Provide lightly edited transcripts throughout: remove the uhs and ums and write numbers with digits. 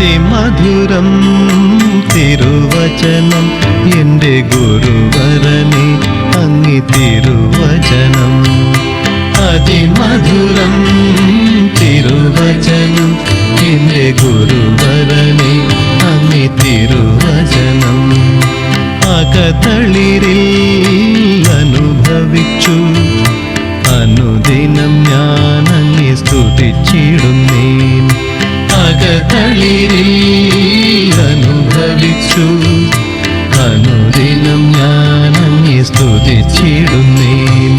അതിമധുരം തിരുവചനം എൻ്റെ ഗുരുവരനെ അങ്ങി തിരുവചനം. അതിമധുരം തിരുവചനം എൻ്റെ ഗുരുവരനെ അങ്ങി തിരുവചനം. അകതളിരിൽ അനുഭവിച്ചു അനുദിനം ഞാൻ അങ്ങെ സ്തുതിച്ചിടുന്നേൻ. അകതളിരിൽ അനുഭവിച്ചു അനുദിനം ഞാൻ അങ്ങെ സ്തുതിച്ചിടുന്നേൻ.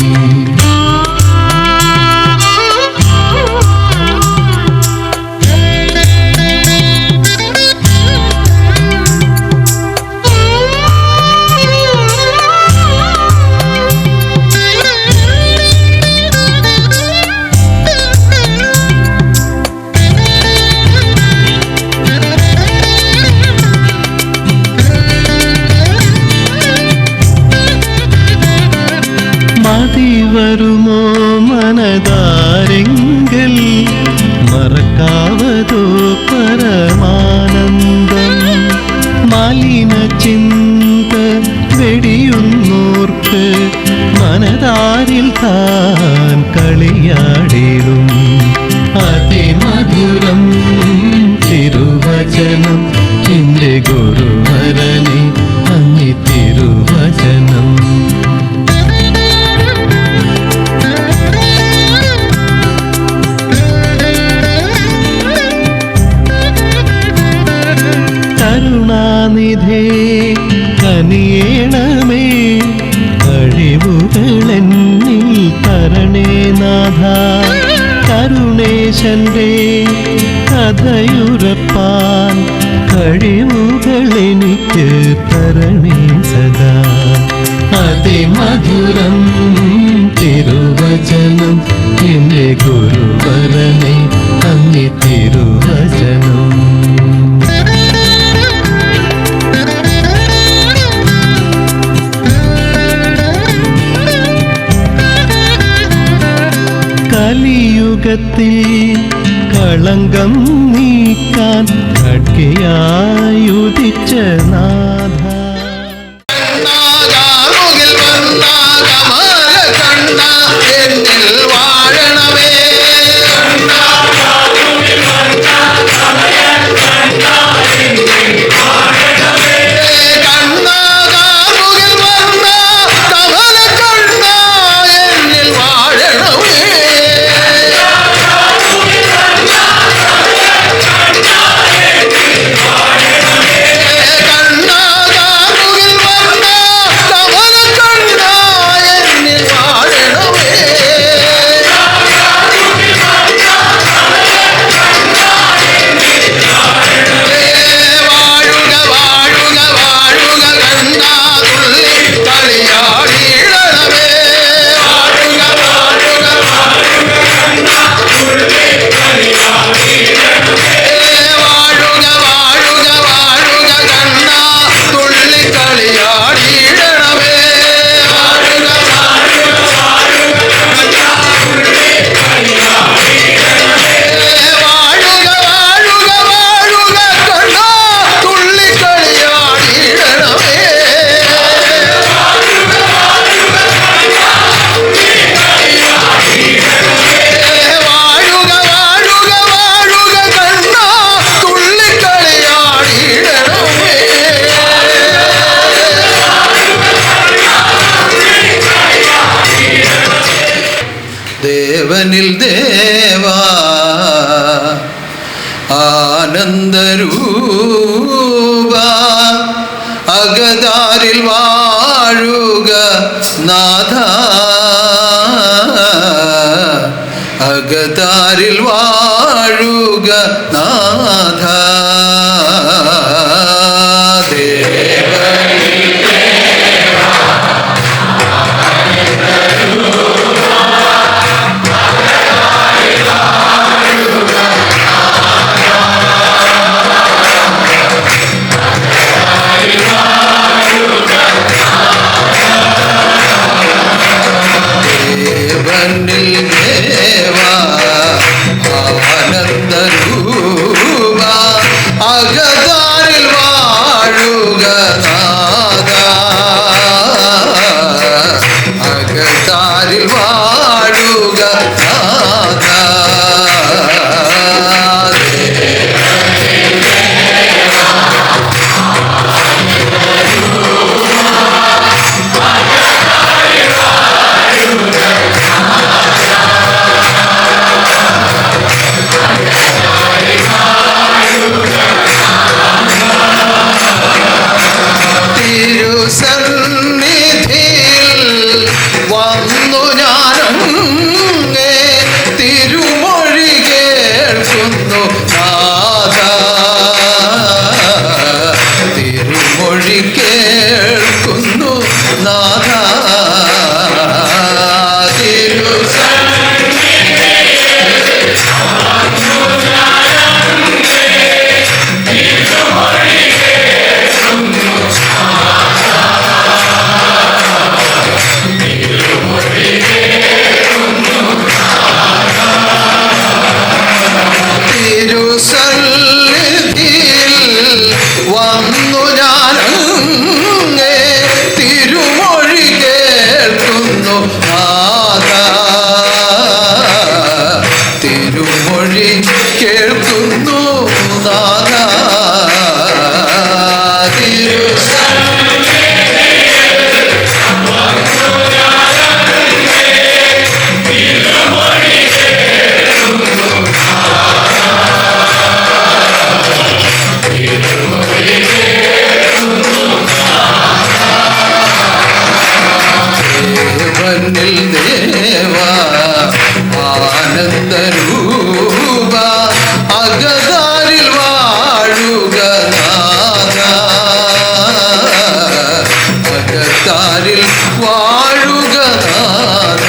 മതി വരുമോ മനതാരെങ്കിൽ മറക്കാവതോ പരമാനന്ദം. മലിന ചിന്ത വെടിയുന്നോർക്ക് മനതാരിൽ താൻ കളിയാടിടും. അതിമധുരം തിരുവചനം എൻ്റെ ഗുരുവരനെ അങ്ങി തിരുവചനം. കരുണാനിധേ കനിയേണമേ കഴിവുകളെന്നിൽ തരണേ നാഥ. കരുണേശന്റെ കഥയുറപ്പാൻ കഴിവുകളെനിക്ക് തരണേ സദാ. അതിമധുരം തിരുവചനം എൻ്റെ ഗുരുവരനെ അങ്ങി തിരുവചനം. കലിയുഗത്തിൽ കളങ്കം നീക്കാൻ ഖഡ്ഗയായുദിച്ച നാഥ. ദേവനിൽ ദേവാ ആനന്ദരൂപ അകതാരിൽ വാഴുക നാഥ. അകതാരിൽ വാഴുക നാഥ. ദേവനിൽ ദേവാ ആനന്ദരൂപ നാഥ തിരുമൊഴി കേൾക്കുന്നു നാഥ വന്നു ഞാനങ്ങേ തിരുമൊഴി കേൾക്കുന്നു നാഥ തിരുമൊഴി കേൾക്കുന്നു നാഥ ദേവാ ആനന്ദരൂപ അകതാരിൽ വാഴുക നാഥ അകതാരിൽ വാഴുക നാഥ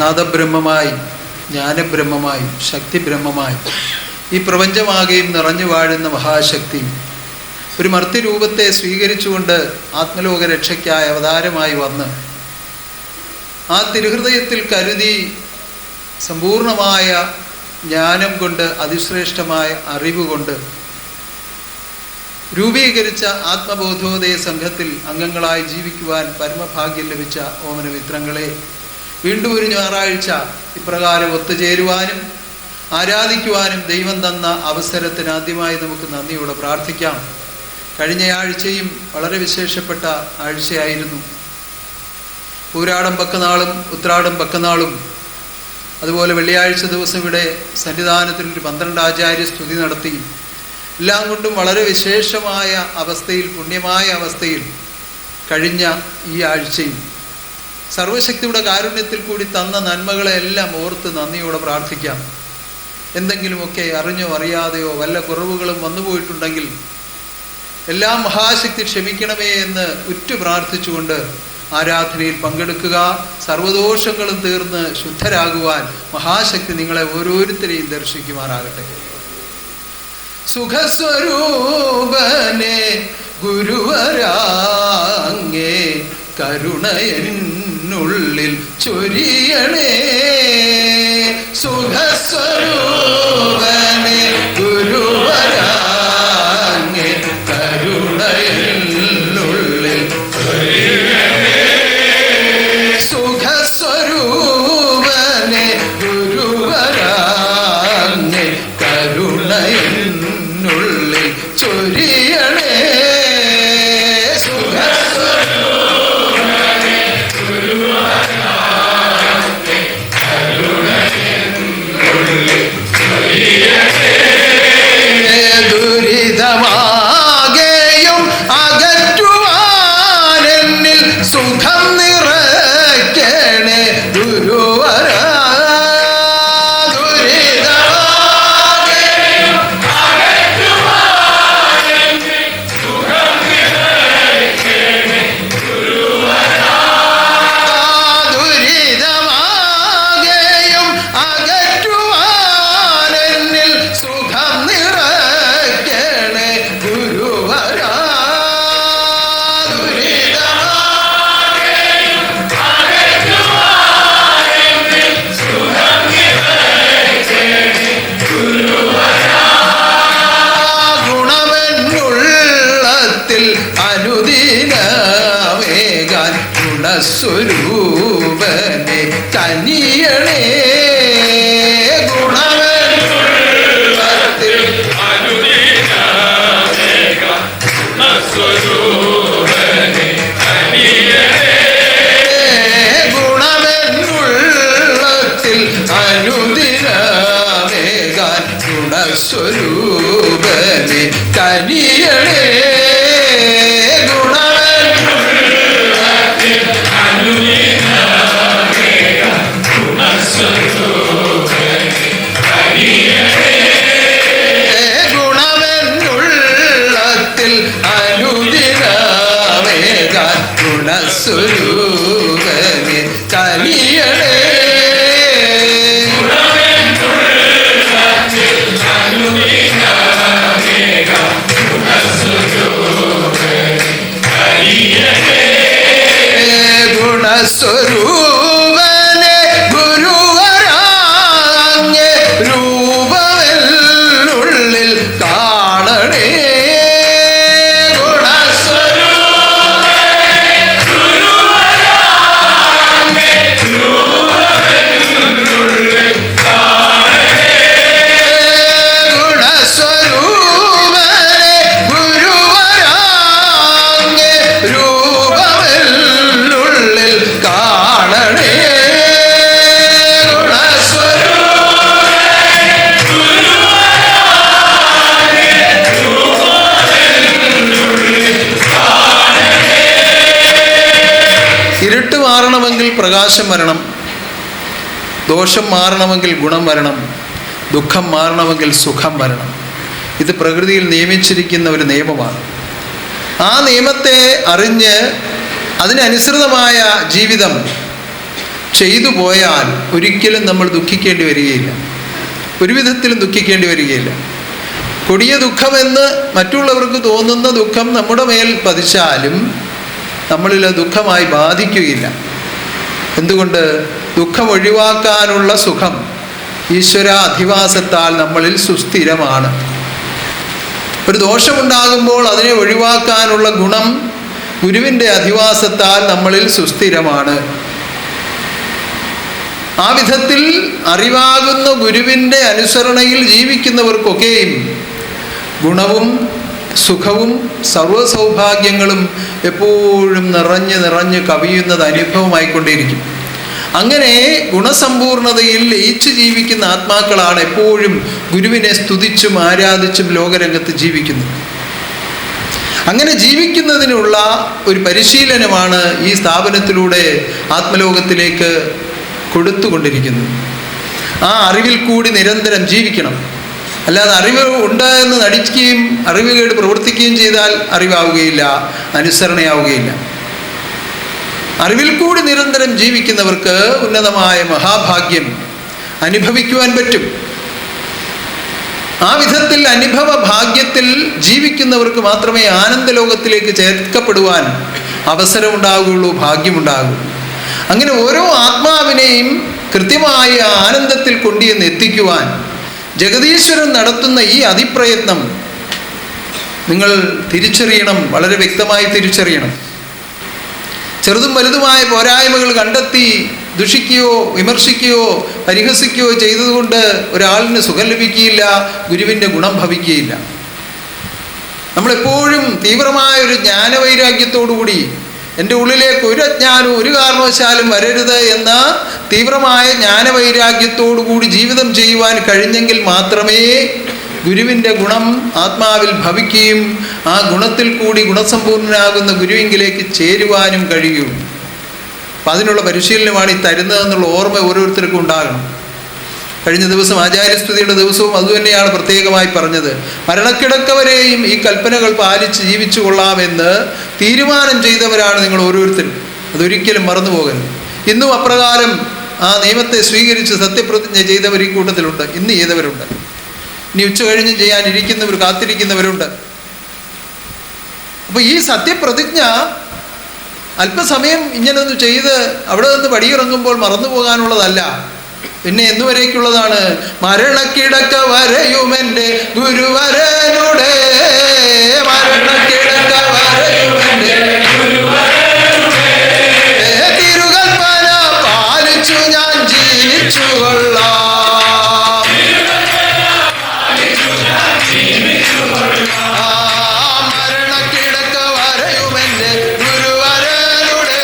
നാദബ്രഹ്മമായി ജ്ഞാനബ്രഹ്മമായി ശക്തിബ്രഹ്മമായി ഈ പ്രപഞ്ചമാകെയും നിറഞ്ഞു വാഴുന്ന മഹാശക്തി ഒരു മർത്യരൂപത്തെ സ്വീകരിച്ചുകൊണ്ട് ആത്മലോക രക്ഷയ്ക്കായി അവതാരമായി വന്ന് ആ തിരുഹൃദയത്തിൽ കരുതി സമ്പൂർണമായ ജ്ഞാനം കൊണ്ട് അതിശ്രേഷ്ഠമായ അറിവുകൊണ്ട് രൂപീകരിച്ച ആത്മബോധോദയ സംഘത്തിൽ അംഗങ്ങളായി ജീവിക്കുവാൻ പരമഭാഗ്യം ലഭിച്ച ഓമനമിത്രങ്ങളെ, വീണ്ടും ഒരു ഞായറാഴ്ച ഇപ്രകാരം ഒത്തുചേരുവാനും ആരാധിക്കുവാനും ദൈവം തന്ന അവസരത്തിന് ആദ്യമായി നമുക്ക് നന്ദിയോടെ പ്രാർത്ഥിക്കാം. കഴിഞ്ഞ ആഴ്ചയും വളരെ വിശേഷപ്പെട്ട ആഴ്ചയായിരുന്നു. പൂരാടം പക്കനാളും ഉത്രാടം പക്കനാളും അതുപോലെ വെള്ളിയാഴ്ച ദിവസം ഇവിടെ സന്നിധാനത്തിൽ ഒരു 12 ആചാര്യ സ്തുതി നടത്തി. എല്ലാം കൊണ്ടും വളരെ വിശേഷമായ അവസ്ഥയിൽ, പുണ്യമായ അവസ്ഥയിൽ കഴിഞ്ഞ ഈ ആഴ്ചയും സർവശക്തിയുടെ കാരുണ്യത്തിൽ കൂടി തന്ന നന്മകളെല്ലാം ഓർത്ത് നന്ദിയോടെ പ്രാർത്ഥിക്കാം. എന്തെങ്കിലുമൊക്കെ അറിഞ്ഞോ അറിയാതെയോ വല്ല കുറവുകളും വന്നുപോയിട്ടുണ്ടെങ്കിൽ എല്ലാം മഹാശക്തി ക്ഷമിക്കണമേ എന്ന് ഉറ്റു പ്രാർത്ഥിച്ചുകൊണ്ട് ആരാധനയിൽ പങ്കെടുക്കുക. സർവദോഷങ്ങളും തീർന്ന് ശുദ്ധരാകുവാൻ മഹാശക്തി നിങ്ങളെ ഓരോരുത്തരെയും ദർശിക്കുമാറാകട്ടെ. സുഖസ്വരൂപനെ ഗുരുവരാങ്ങേ കരുണയെന്നുള്ളിൽ ചൊരിയണേ. സുഖസ്വരൂപനെ ഗുരുവരാങ്ങേ കരുണയെന്നുള്ളിൽ ചൊരിയണേ. സുഖസ്വരൂപനെ ഗുരുവരാങ്ങേ കരുണയെന്നുള്ളിൽ ചൊരിയണേ. ദുരിതമാകെയും അകറ്റുവാനെന്നിൽ സുഖം നിറയ്ക്കണേ ഗുരുവരാ. അനുദിനമേകാൻ ഗുണസ്വരൂപനെ കനിയണേ. ഗുണമെന്നുള്ളത്തിൽ അനുദിനമേകാൻ ഗുണസ്വരൂപനെ കനിയണേ. ഗുണമെന്നുള്ളത്തിൽ കനിയണേ. ഗുണസ്വരൂപനെ ഗുരുവരാങ്ങേ രൂപമെന്നുള്ളിൽ കാണണേ. ഇരുട്ട് മാറണമെങ്കിൽ പ്രകാശം വരണം, ദോഷം മാറണമെങ്കിൽ ഗുണം വരണം, ദുഃഖം മാറണമെങ്കിൽ സുഖം വരണം. ഇത് പ്രകൃതിയിൽ നിയമിച്ചിരിക്കുന്ന ഒരു നിയമമാണ്. ആ നിയമത്തെ അറിഞ്ഞ് അതിനനുസൃതമായ ജീവിതം ചെയ്തു പോയാൽ ഒരിക്കലും നമ്മൾ ദുഃഖിക്കേണ്ടി വരികയില്ല, ഒരു വിധത്തിലും ദുഃഖിക്കേണ്ടി വരികയില്ല. കൊടിയ ദുഃഖമെന്ന് മറ്റുള്ളവർക്ക് തോന്നുന്ന ദുഃഖം നമ്മുടെ മേൽ പതിച്ചാലും നമ്മളിൽ ദുഃഖമായി ബാധിക്കുകയില്ല. എന്തുകൊണ്ട്? ദുഃഖം ഒഴിവാക്കാനുള്ള സുഖം ഈശ്വര അധിവാസത്താൽ നമ്മളിൽ സുസ്ഥിരമാണ്. ഒരു ദോഷമുണ്ടാകുമ്പോൾ അതിനെ ഒഴിവാക്കാനുള്ള ഗുണം ഗുരുവിൻ്റെ അധിവാസത്താൽ നമ്മളിൽ സുസ്ഥിരമാണ്. ആ വിധത്തിൽ അറിവാകുന്ന ഗുരുവിൻ്റെ അനുസരണയിൽ ജീവിക്കുന്നവർക്കൊക്കെയും ഗുണവും സുഖവും സർവ്വസൗഭാഗ്യങ്ങളും എപ്പോഴും നിറഞ്ഞ് നിറഞ്ഞ് കവിയുന്നത് അനുഭവമായിക്കൊണ്ടേയിരിക്കും. അങ്ങനെ ഗുണസമ്പൂർണതയിൽ ലയിച്ച് ജീവിക്കുന്ന ആത്മാക്കളാണ് എപ്പോഴും ഗുരുവിനെ സ്തുതിച്ചും ആരാധിച്ചും ലോകരംഗത്ത് ജീവിക്കുന്നത്. അങ്ങനെ ജീവിക്കുന്നതിനുള്ള ഒരു പരിശീലനമാണ് ഈ സ്ഥാപനത്തിലൂടെ ആത്മലോകത്തിലേക്ക് കൊടുത്തുകൊണ്ടിരിക്കുന്നത്. ആ അറിവിൽ കൂടി നിരന്തരം ജീവിക്കണം. അല്ലാതെ അറിവ് ഉണ്ട് എന്ന് നടിക്കുകയും അറിവുകേട് പ്രവർത്തിക്കുകയും ചെയ്താൽ അറിവാവുകയില്ല, അനുസരണയാവുകയില്ല. അറിവിൽ കൂടി നിരന്തരം ജീവിക്കുന്നവർക്ക് ഉന്നതമായ മഹാഭാഗ്യം അനുഭവിക്കുവാൻ പറ്റും. ആ വിധത്തിൽ അനുഭവ ഭാഗ്യത്തിൽ ജീവിക്കുന്നവർക്ക് മാത്രമേ ആനന്ദലോകത്തിലേക്ക് ചേർക്കപ്പെടുവാൻ അവസരമുണ്ടാകുകയുള്ളൂ, ഭാഗ്യമുണ്ടാകുള്ളൂ. അങ്ങനെ ഓരോ ആത്മാവിനെയും കൃത്യമായ ആനന്ദത്തിൽ കൊണ്ടുവന്ന് എത്തിക്കുവാൻ ജഗദീശ്വരൻ നടത്തുന്ന ഈ അതിപ്രയത്നം നിങ്ങൾ തിരിച്ചറിയണം, വളരെ വ്യക്തമായി തിരിച്ചറിയണം. ചെറുതും വലുതുമായ പോരായ്മകൾ കണ്ടെത്തി ദുഷിക്കുകയോ വിമർശിക്കുകയോ പരിഹസിക്കുകയോ ചെയ്തതുകൊണ്ട് ഒരാളിന് സുഖം ലഭിക്കുകയില്ല, ഗുരുവിൻ്റെ ഗുണം ഭവിക്കുകയില്ല. നമ്മളെപ്പോഴും തീവ്രമായ ഒരു ജ്ഞാനവൈരാഗ്യത്തോടുകൂടി എൻ്റെ ഉള്ളിലേക്ക് ഒരു അജ്ഞാനവും ഒരു കാരണവശാലും വരരുത് എന്ന തീവ്രമായ ജ്ഞാനവൈരാഗ്യത്തോടുകൂടി ജീവിതം ചെയ്യുവാൻ കഴിഞ്ഞെങ്കിൽ മാത്രമേ ഗുരുവിൻ്റെ ഗുണം ആത്മാവിൽ ഭവിക്കുകയും ആ ഗുണത്തിൽ കൂടി ഗുണസമ്പൂർണനാകുന്ന ഗുരുവിങ്കിലേക്ക് ചേരുവാനും കഴിയും. അപ്പം അതിനുള്ള പരിശീലനമാണ് ഈ തരുന്നതെന്നുള്ള ഓർമ്മ ഓരോരുത്തർക്കും ഉണ്ടാകണം. കഴിഞ്ഞ ദിവസം ആചാര്യസ്തുതിയുടെ ദിവസവും അതുതന്നെയാണ് പ്രത്യേകമായി പറഞ്ഞത്. മരണക്കിടക്കവരെയും ഈ കൽപ്പനകൾ പാലിച്ച് ജീവിച്ചു കൊള്ളാമെന്ന് തീരുമാനം ചെയ്തവരാണ് നിങ്ങൾ ഓരോരുത്തരും. അതൊരിക്കലും മറന്നു പോകരുത്. ഇന്നും അപ്രകാരം ആ നിയമത്തെ സ്വീകരിച്ച് സത്യപ്രതിജ്ഞ ചെയ്തവർ ഈ കൂട്ടത്തിലുണ്ട്, ഇന്ന് ചെയ്തവരുണ്ട്, ഇനി ഉച്ച കഴിഞ്ഞ് ചെയ്യാനിരിക്കുന്നവർ, കാത്തിരിക്കുന്നവരുണ്ട്. അപ്പോൾ ഈ സത്യപ്രതിജ്ഞ അല്പസമയം ഇങ്ങനൊന്ന് ചെയ്ത് അവിടെ നിന്ന് പടിയിറങ്ങുമ്പോൾ മറന്നു പോകാനുള്ളതല്ല, പിന്നെ എന്നുവരേക്കുള്ളതാണ്. മരണക്കിടക്ക വരെയുമെൻ്റെ ഗുരുവരനുടെ, മരണക്കിടക്ക വരെയുമെൻ്റെ തിരുകൽപ്പന പാലിച്ചു ഞാൻ ജീവിച്ചു കൊള്ളാം. മരണക്കിടക്ക വരെയുമെൻ്റെ ഗുരുവരനുടെ,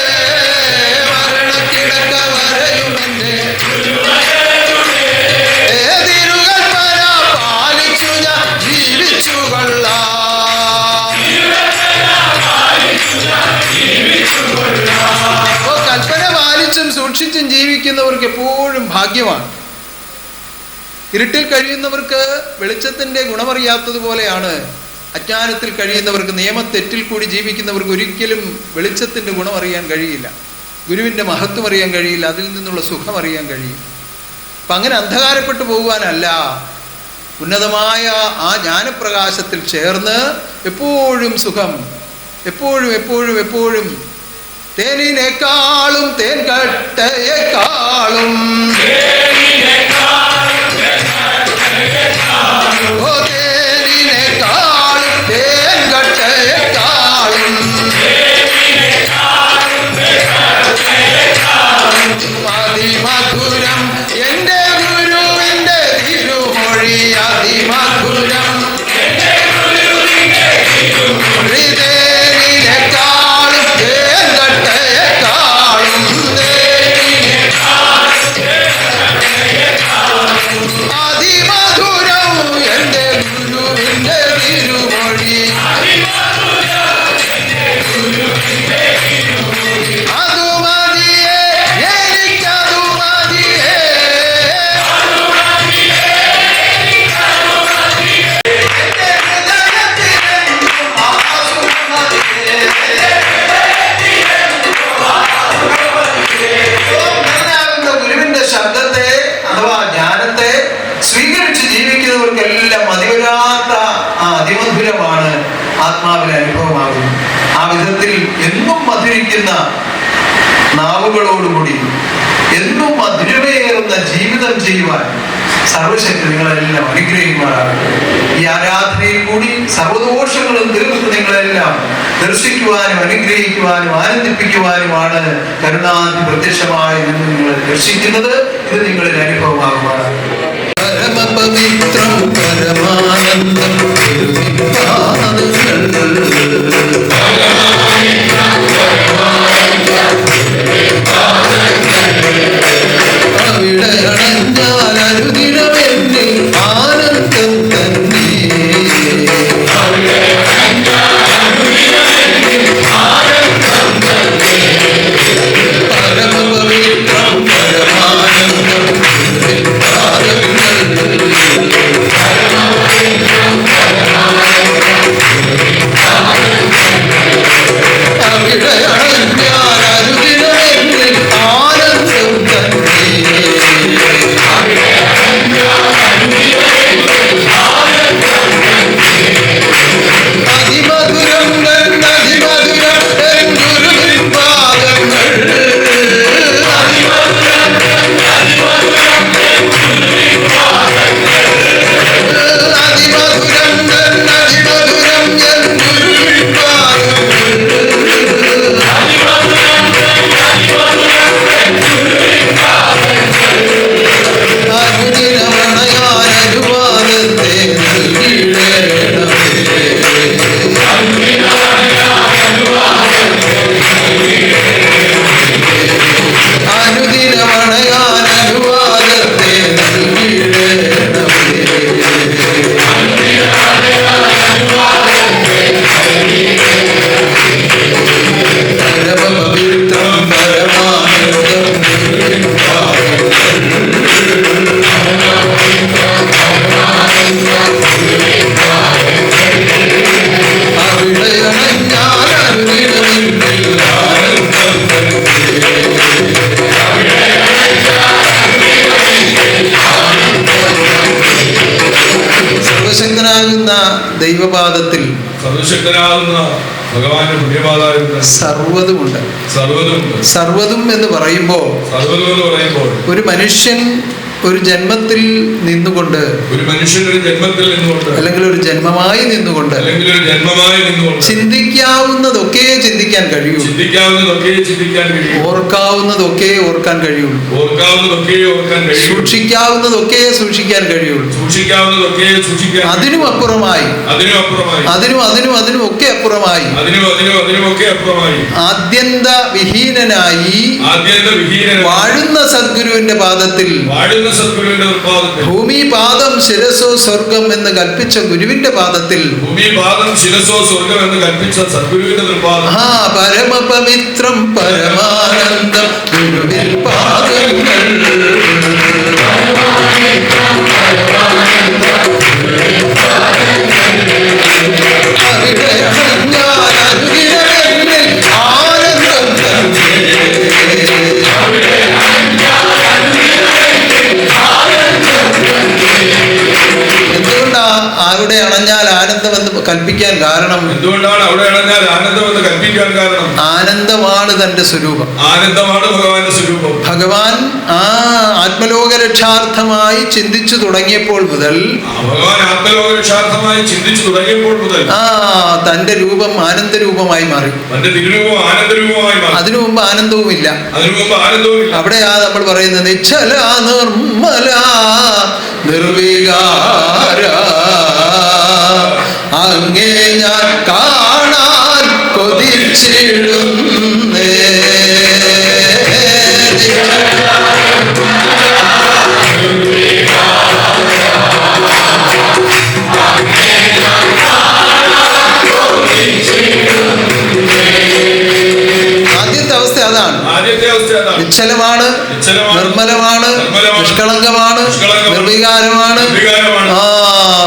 മരണക്കിടക്ക വരെയുമെൻ്റെ തിരുകൽപ്പന പാലിച്ചു ഞാൻ ജീവിച്ചു കൊള്ളാം. അപ്പോൾ കൽപ്പന പാലിച്ചും സൂക്ഷിച്ചും ജീവിക്കുന്നവർക്ക് എപ്പോഴും ഭാഗ്യമാണ്. ഇരുട്ടിൽ കഴിയുന്നവർക്ക് വെളിച്ചത്തിൻ്റെ ഗുണമറിയാത്തതുപോലെയാണ് അജ്ഞാനത്തിൽ കഴിയുന്നവർക്ക്, നിയമത്തെറ്റിൽ കൂടി ജീവിക്കുന്നവർക്ക് ഒരിക്കലും വെളിച്ചത്തിൻ്റെ ഗുണമറിയാൻ കഴിയില്ല. ഗുരുവിൻ്റെ മഹത്വം അറിയാൻ കഴിയില്ല, അതിൽ നിന്നുള്ള സുഖം അറിയാൻ കഴിയും. അപ്പം അങ്ങനെ അന്ധകാരപ്പെട്ടു പോകുവാനല്ല, ഉന്നതമായ ആ ജ്ഞാനപ്രകാശത്തിൽ ചേർന്ന് എപ്പോഴും സുഖം, എപ്പോഴും എപ്പോഴും എപ്പോഴും തേനിനേക്കാളും തേൻകട്ടയേക്കാളും തേനിനേക്കാളും തേൻകട്ടയേക്കാളും അതിമധുരം എൻ്റെ ഗുരുവിൻ്റെ തിരുമൊഴി, അതിമധുരം തേനിനേക്കാളും തേൻകട്ടയേക്കാളും അതിമധുരം എൻ്റെ ഗുരുവിൻ്റെ തിരുമൊഴി, അതു മതിയേ എനിക്കതു മതിയേ. ഗുരുവിന്റെ ശബ്ദത്തെ അഥവാ ജ്ഞാനത്തെ സ്വീകരിച്ച് ജീവിക്കുന്നവർക്കെല്ലാം മതിവരാത്ത ആ അതിമധുരമാണ് ആത്മാവിന് അനുഭവമാകുന്നത്. ആ വിധത്തിൽ എന്നും മധുരിക്കുന്ന നാവുകളോടുകൂടി എന്നും മധുരമേറുന്ന ജീവിതം ചെയ്യുവാൻ സർവശക്തി നിങ്ങളെല്ലാം അനുഗ്രഹിക്കുവാനാകട്ടെ. ഈ ആരാധനയിൽ കൂടി സർവദോഷങ്ങളും തീർത്ത് നിങ്ങളെല്ലാം ദർശിക്കുവാനും അനുഗ്രഹിക്കുവാനും ആനന്ദിപ്പിക്കുവാനുമാണ് കരുണാനിധി പ്രത്യക്ഷമായി നിങ്ങൾ ദർശിക്കുന്നത്. ഇത് നിങ്ങളിൽ അനുഭവമാകുവാനാകട്ടെ. പരമപവിത്രം പരമാനന്ദം അവിടെ അണഞ്ഞാൽ അനുദിനമെന്നെ ആനന്ദം തന്നെ. പരമപവിത്രം പരമാനന്ദം അവിടെ അണഞ്ഞാൽ അനുദിനമെന്നെ ആനന്ദം തന്നെ. അതിമധുരം അതിമധുരം ഗുരുവിൻ പാദങ്ങൾ, അതിമധുരം അതിമധുരം ഗുരുവിൻ അനുദിനമണയാൻ അനുവാദത്തെ നൽകിയിടേണമേ. അനുദിനമണയാൻ അനുവാദത്തെ നൽകിയിടേണമേ. പരമപവിത്രം പരമാനന്ദം അവിടെ അണഞ്ഞാൽ അനുദിനമെന്നിൽ ആനന്ദം തന്നെ. സർവശക്തനാകുന്ന ദൈവപാദത്തിൽ സർവശക്തനാകുന്ന ഭഗവാന്റെ പുണ്യപാദായുണ്ട് സർവ്വതുമുണ്ട്. സർവ്വതും എന്ന് പറയുമ്പോൾ ഒരു മനുഷ്യൻ ഒരു ജന്മത്തിൽ നിന്നുകൊണ്ട്, അല്ലെങ്കിൽ ഒരു ജന്മമായി നിന്നുകൊണ്ട് ചിന്തിക്കാവുന്നതൊക്കെ ചിന്തിക്കാൻ കഴിയൂ, ഓർക്കാവുന്നതൊക്കെ ഓർക്കാൻ കഴിയുള്ളൂ, സൂക്ഷിക്കാവുന്നതൊക്കെ സൂക്ഷിക്കാൻ കഴിയുള്ളൂ. അതിനും അപ്പുറമായി, അതിനും ഒക്കെ അപ്പുറമായി ആദ്യന്ത വിഹീനനായി വാഴുന്ന സദ്ഗുരുവിന്റെ പാദത്തിൽ ഭൂമി പാദം ശിരസോ സ്വർഗം എന്ന് കൽപ്പിച്ച ഗുരുവിന്റെ പാദത്തിൽ ആ പരമപവിത്രം പരമാനന്ദം ഗുരുവിൽ പാദങ്ങൾ. അവിടെ അണഞ്ഞാൽ അനുദിനമെന്നിൽ ആനന്ദം തന്നെ. അവിടെ അണഞ്ഞാൽ ആനന്ദമെന്ന് കൽപ്പിക്കാൻ കാരണം? എന്തുകൊണ്ടാണ് അവിടെ അണഞ്ഞാൽ ആനന്ദമെന്ന് കൽപ്പിക്കാൻ കാരണം? ആനന്ദമാണ് തന്റെ സ്വരൂപം. ആനന്ദമാണ് ഭഗവാന്റെ സ്വരൂപം. ഭഗവാൻ ആ ആത്മലോക രക്ഷാർത്ഥമായി ചിന്തിച്ചു തുടങ്ങിയപ്പോൾ മുതൽ, ഭഗവാൻ ആത്മലോക രക്ഷാർത്ഥമായി ചിന്തിച്ചു തുടങ്ങിയപ്പോൾ മുതൽ തന്റെ രൂപം ആനന്ദരൂപമായി മാറി. തന്റെ തിരുരൂപം ആനന്ദരൂപമായി മാറി. അതിനു മുമ്പ് ആനന്ദവുമില്ല. അവിടെയാ നമ്മൾ പറയുന്നത് നിശ്ചല നിർമ്മല നിർവികാര അങ്ങേ ഞാൻ കാണാൻ കൊതിച്ചിടുന്നേ. ആദ്യത്തെ അവസ്ഥ അതാണ്. നിശ്ചലമാണ്, നിർമ്മലമാണ്, നിഷ്കളങ്കമാണ്, നിർവികാരമാണ്.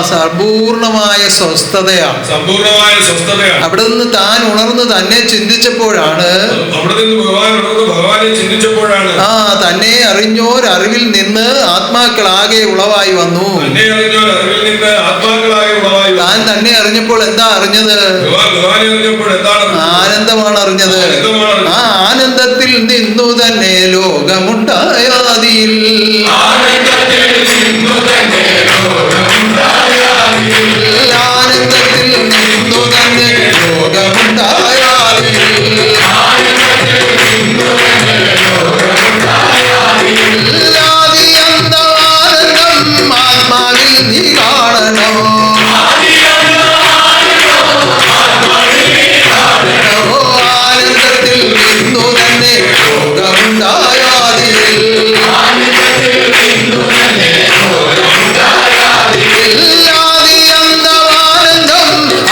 സമ്പൂർണമായ സ്വസ്ഥതയാണ്. അവിടെ നിന്ന് താൻ ഉണർന്ന് തന്നെ ചിന്തിച്ചപ്പോഴാണ് തന്നെ അറിഞ്ഞോരറിവിൽ നിന്ന് ആത്മാക്കളാകെ ഉളവായി വന്നു. താൻ തന്നെ അറിഞ്ഞപ്പോൾ എന്താ അറിഞ്ഞത്? ആനന്ദമാണ് അറിഞ്ഞത്. ആ ആനന്ദത്തിൽ നിന്നു തന്നെ ലോകമുണ്ടായാതിൽ. ആനന്ദത്തിൽ നിന്നു തന്നെ ലോകമുണ്ടായാതിൽ. ആനന്ദം ആത്മാവിൽ നീ കാണണം. ആനന്ദത്തിൽ നിന്നു തന്നെ ലോകമുണ്ടായാതിൽ.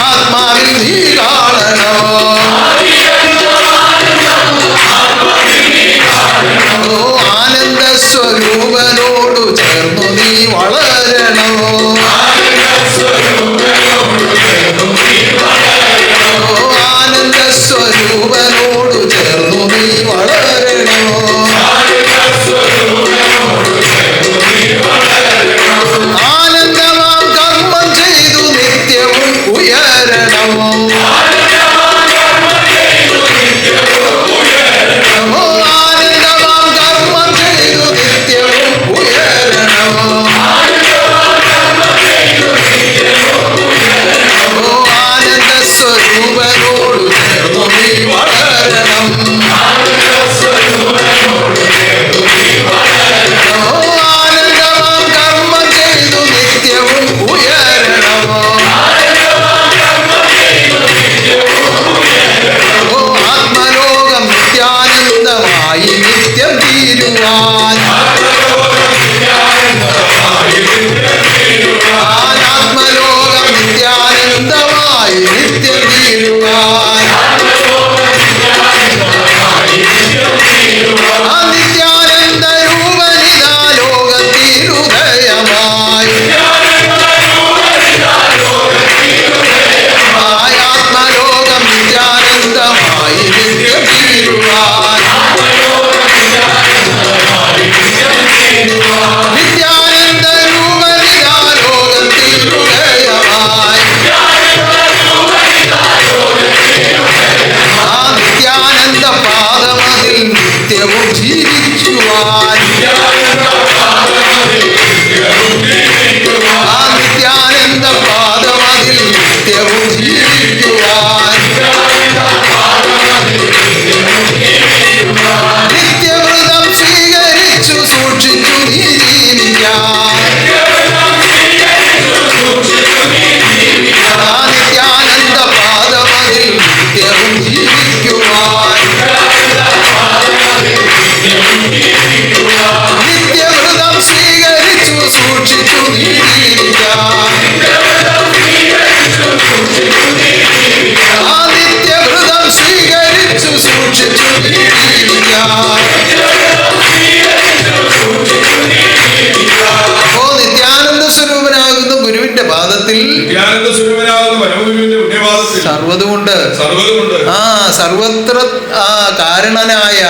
ആത്മാവിൽ നീ കാണണം. ആനന്ദ സ്വരൂപനോടു ചേർന്നു നീ വളരണം. ആനന്ദ സ്വരൂപനോടു ചേർന്നു നീ വളരണം. ആനന്ദമാം കർമ്മം ചെയ്തു നിത്യവും ഉയരണം. ആനന്ദമാം കർമ്മം ചെയ്തു നിത്യവും ഉയരണം. ആനന്ദ സ്വരൂപനോടു ചേർന്നു നീ വളരണം. ആനന്ദമാം കർമ്മം ചെയ്തു നിത്യവും ഉയരണം. ആത്മലോകം നിത്യാനന്ദമായി നിത്യം തീരുവാൻ. ആത്മലോകം നിത്യാനന്ദമായി നിത്യം തീരുവാൻ. നിത്യാനന്ദ രൂപനിതാ ലോകത്തിലുദയമായി. ആത്മലോകം നിത്യാനന്ദമായി നിത്യം തീരുവാൻ. നിത്യാനന്ദ രൂപനിതാ ലോകത്തിലുദയമായി. നിത്യാനന്ദ പാദമതിൽ നിത്യവും ജീവിക്കുവാൻ. നിത്യാനന്ദ പാദമതിൽ നിത്യവും ജീവിക്കുവാൻ. നിത്യവ്രതം സ്വീകരിച്ചു സൂക്ഷിച്ചു നീ ജീവിക്കാൻ. നിത്യാനന്ദ പാദമതിൽ നിത്യവും ജീവിക്കുവാൻ. നിത്യവ്രതം സ്വീകരിച്ചു സൂക്ഷിച്ചു നീ ജീവിക്കാൻ. നിത്യവ്രതം സ്വീകരിച്ചു സൂക്ഷിച്ചു നീ ജീവിക്കാൻ. അപ്പോ നിത്യാനന്ദ സ്വരൂപനാകുന്ന ഗുരുവിന്റെ പാദത്തിൽ സർവ്വതുമുണ്ട്. സർവത്ര കാരണനായ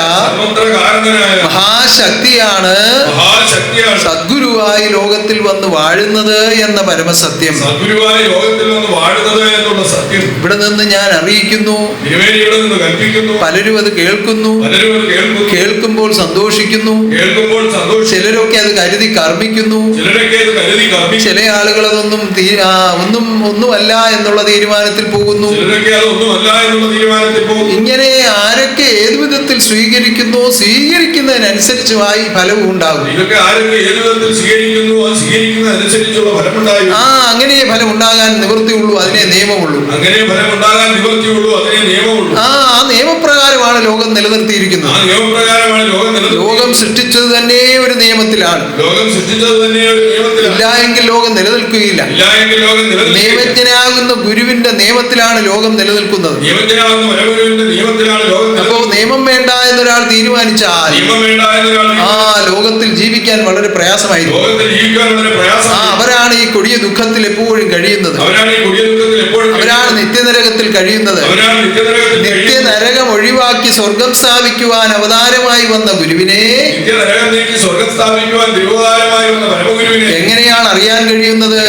സർവത്രകാരണനായ മഹാശക്തിയാണ് സദ്ഗുരുവായി ലോകത്തിൽ വന്ന് വാഴുന്നത് എന്ന പരമസത്യം. സദ്ഗുരുവായി ലോകത്തിൽ വന്ന് വാഴുന്നത് എന്നുള്ള സത്യം ഇവിടെ നിന്ന് ഞാൻ അറിയിക്കുന്നു. ഇവിടെ നിന്ന് കൽപ്പിക്കുന്നു. പലരും അത് കേൾക്കുന്നു. കേൾക്കുമ്പോൾ സന്തോഷിക്കുന്നു. ചിലരൊക്കെ അത് കരുതി കർമ്മിക്കുന്നു. ചില ആളുകൾ അതൊന്നും ഒന്നുമല്ല എന്നുള്ള തീരുമാനത്തിൽ പോകുന്നു. ഇങ്ങനെ ആരൊക്കെ ഏതു വിധത്തിൽ സ്വീകരിക്കുന്നു സ്വീകരിക്കുന്നതിനനുസരിച്ചുമായി ഫലവും ഉണ്ടാകും. അങ്ങനെ ഫലം ഉണ്ടാകാൻ നിവൃത്തിയുള്ളൂ, അതിനെ നിയമമുള്ളൂ. ആ നിയമപ്രകാരമാണ് ലോകം നിലനിർത്തിയിരിക്കുന്നത്. ലോകം സൃഷ്ടിച്ചത് തന്നെ ഒരു നിയമത്തിലാണ്. ഇല്ല എങ്കിൽ ലോകം നിലനിൽക്കുകയില്ല. നിയമജ്ഞനാകുന്ന ഗുരുവിന്റെ നിയമത്തിലാണ് ലോകം നിലനിൽക്കുന്നത്. അപ്പോ നിയമം വേണ്ട എന്നൊരാൾ തീരുമാനിച്ചാൽ ലോകത്തിൽ ജീവിക്കാൻ വളരെ പ്രയാസമായിരിക്കും. അവരാണ് ഈ കൊടിയ ദുഃഖത്തിൽ എപ്പോഴും കഴിയുന്നത്. അവരാണ് നിത്യനരകത്തിൽ കഴിയുന്നത്. നിത്യനരകം ഒഴിവാക്കി സ്വർഗം സ്ഥാപിക്കുവാൻ അവതാരമായി വന്ന ഗുരുവിനെ എങ്ങനെയാണ് അറിയാൻ കഴിയുന്നത്?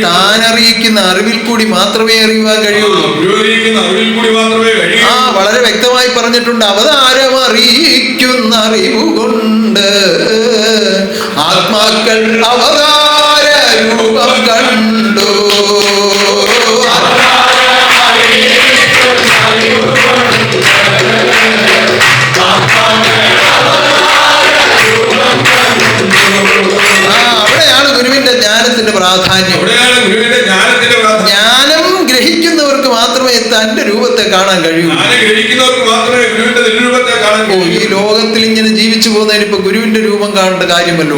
താൻ അറിയിക്കുന്ന അറിവിൽ കൂടി മാത്രമേ അറിയുവാൻ കഴിയുള്ളൂ. വളരെ വ്യക്തമായി പറഞ്ഞിട്ടുണ്ട്. അവതാരം അറിയിക്കുന്ന അറിവുകൊണ്ട് ആത്മാക്കൾ അവതാര രൂപം കണ്ടു. അവിടെയാണ് ഗുരുവിന്റെ ജ്ഞാനത്തിന്റെ പ്രാധാന്യം. ജ്ഞാനം ഗ്രഹിക്കുന്നവർക്ക് മാത്രമേ തന്റെ രൂപത്തെ കാണാൻ കഴിയൂ. ഈ ലോകത്തിൽ ഇങ്ങനെ ജീവിച്ചു പോകുന്നതിന് ഇപ്പൊ ഗുരുവിന്റെ രൂപം കാണേണ്ട കാര്യമല്ലോ.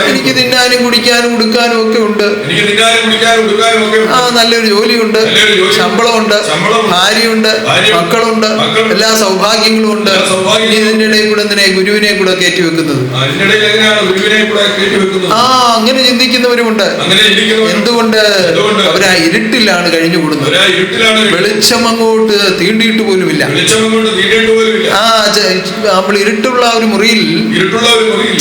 എനിക്ക് തിന്നാനും കുടിക്കാനും ഉടുക്കാനും ഒക്കെ ഉണ്ട്. നല്ലൊരു ജോലിയുണ്ട്, ശമ്പളമുണ്ട്, ഭാര്യയുണ്ട്, മക്കളുണ്ട്, എല്ലാ സൗഭാഗ്യങ്ങളും ഉണ്ട്. ഇതിന്റെ ഇടയിൽ കൂടെ എന്തിനാ ഗുരുവിനെ കൂടെ കയറ്റി വെക്കുന്നത്? അങ്ങനെ ചിന്തിക്കുന്നവരുമുണ്ട്. എന്തുകൊണ്ട്? അവരാ ഇരുട്ടിലാണ് കഴിഞ്ഞുകൂടുന്നത്. വെളിച്ചം അങ്ങോട്ട് തീണ്ടിയിട്ട് പോലുമില്ല. നമ്മൾ ഇരുട്ടുള്ള ഒരു മുറിയിൽ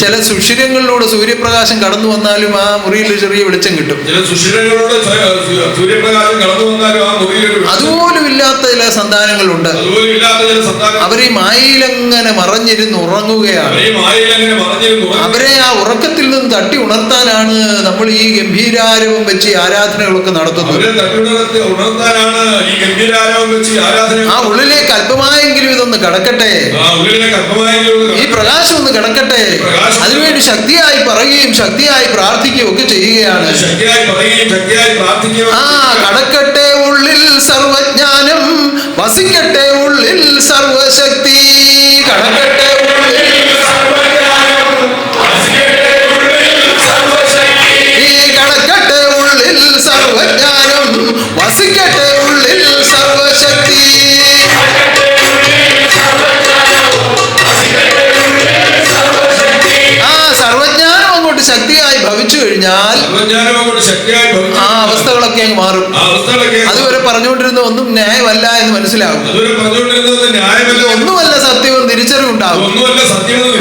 ചില സുഷിരങ്ങളിലൂടെ സൂര്യപ്രകാശം കടന്നു വന്നാലും ആ മുറിയിൽ ചെറിയ വെളിച്ചം കിട്ടും. അതുപോലും ഇല്ലാത്ത ചില സന്താനങ്ങളുണ്ട്. അവരെ മായയിലങ്ങനെ മറഞ്ഞിരുന്ന് ഉറങ്ങുകയാണ്. അവരെ ആ ഉറക്കത്തിൽ നിന്ന് തട്ടി ഉണർത്താനാണ് നമ്മൾ ഈ ഗംഭീരാരവം വെച്ച് ആരാധനകളൊക്കെ നടത്തുന്നത്. ആ ഉള്ളിലേക്ക് അല്പമായെങ്കിലും ഇതൊന്ന് കടക്കട്ടെ, ഈ പ്രകാശം ഒന്ന് കടക്കട്ടെ. അതിനുവേണ്ടി ശക്തിയായി പറയുകയും ശക്തിയായി പ്രാർത്ഥിക്കുകയും ഒക്കെ ചെയ്യുകയാണ്. കടക്കട്ടെ ഉള്ളിൽ സർവജ്ഞാനം, വസിക്കട്ടെ ഉള്ളിൽ സർവശക്തി. കടക്കട്ടെ ഉള്ളിൽ കടക്കട്ടെ ഉള്ളിൽ സർവജ്ഞാനം, വസിക്കട്ടെ ഉള്ളിൽ സർവശക്തി. സർവജ്ഞാനം അങ്ങോട്ട് ശക്തിയായി ഭവിച്ചു കഴിഞ്ഞാൽ ആ അവസ്ഥകളൊക്കെ അങ്ങ് മാറും. അതുവരെ പറഞ്ഞുകൊണ്ടിരുന്ന ഒന്നും ന്യായമല്ല എന്ന് മനസ്സിലാവും. ഒന്നുമല്ല സത്യവും തിരിച്ചറിവുണ്ടാവും.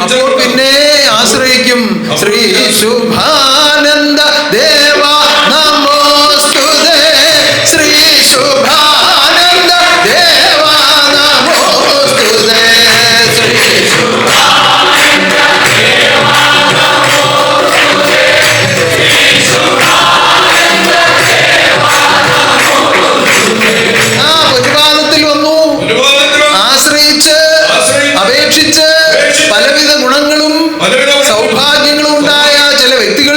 അപ്പോൾ പിന്നെ ആശ്രയിക്കും ശ്രീ ശുഭാനന്ദ ദേവ നമോസ്തുതേ. ശ്രീ ശുഭാനന്ദ ദേവ നമോസ്തുതേ. ശ്രീ പ്രതിപാദത്തിൽ വന്നു. ആശ്രയിച്ച് അപേക്ഷിച്ച് പലവിധ ഗുണങ്ങളും സൗഭാഗ്യങ്ങളും ഉണ്ടായ ചില വ്യക്തികൾ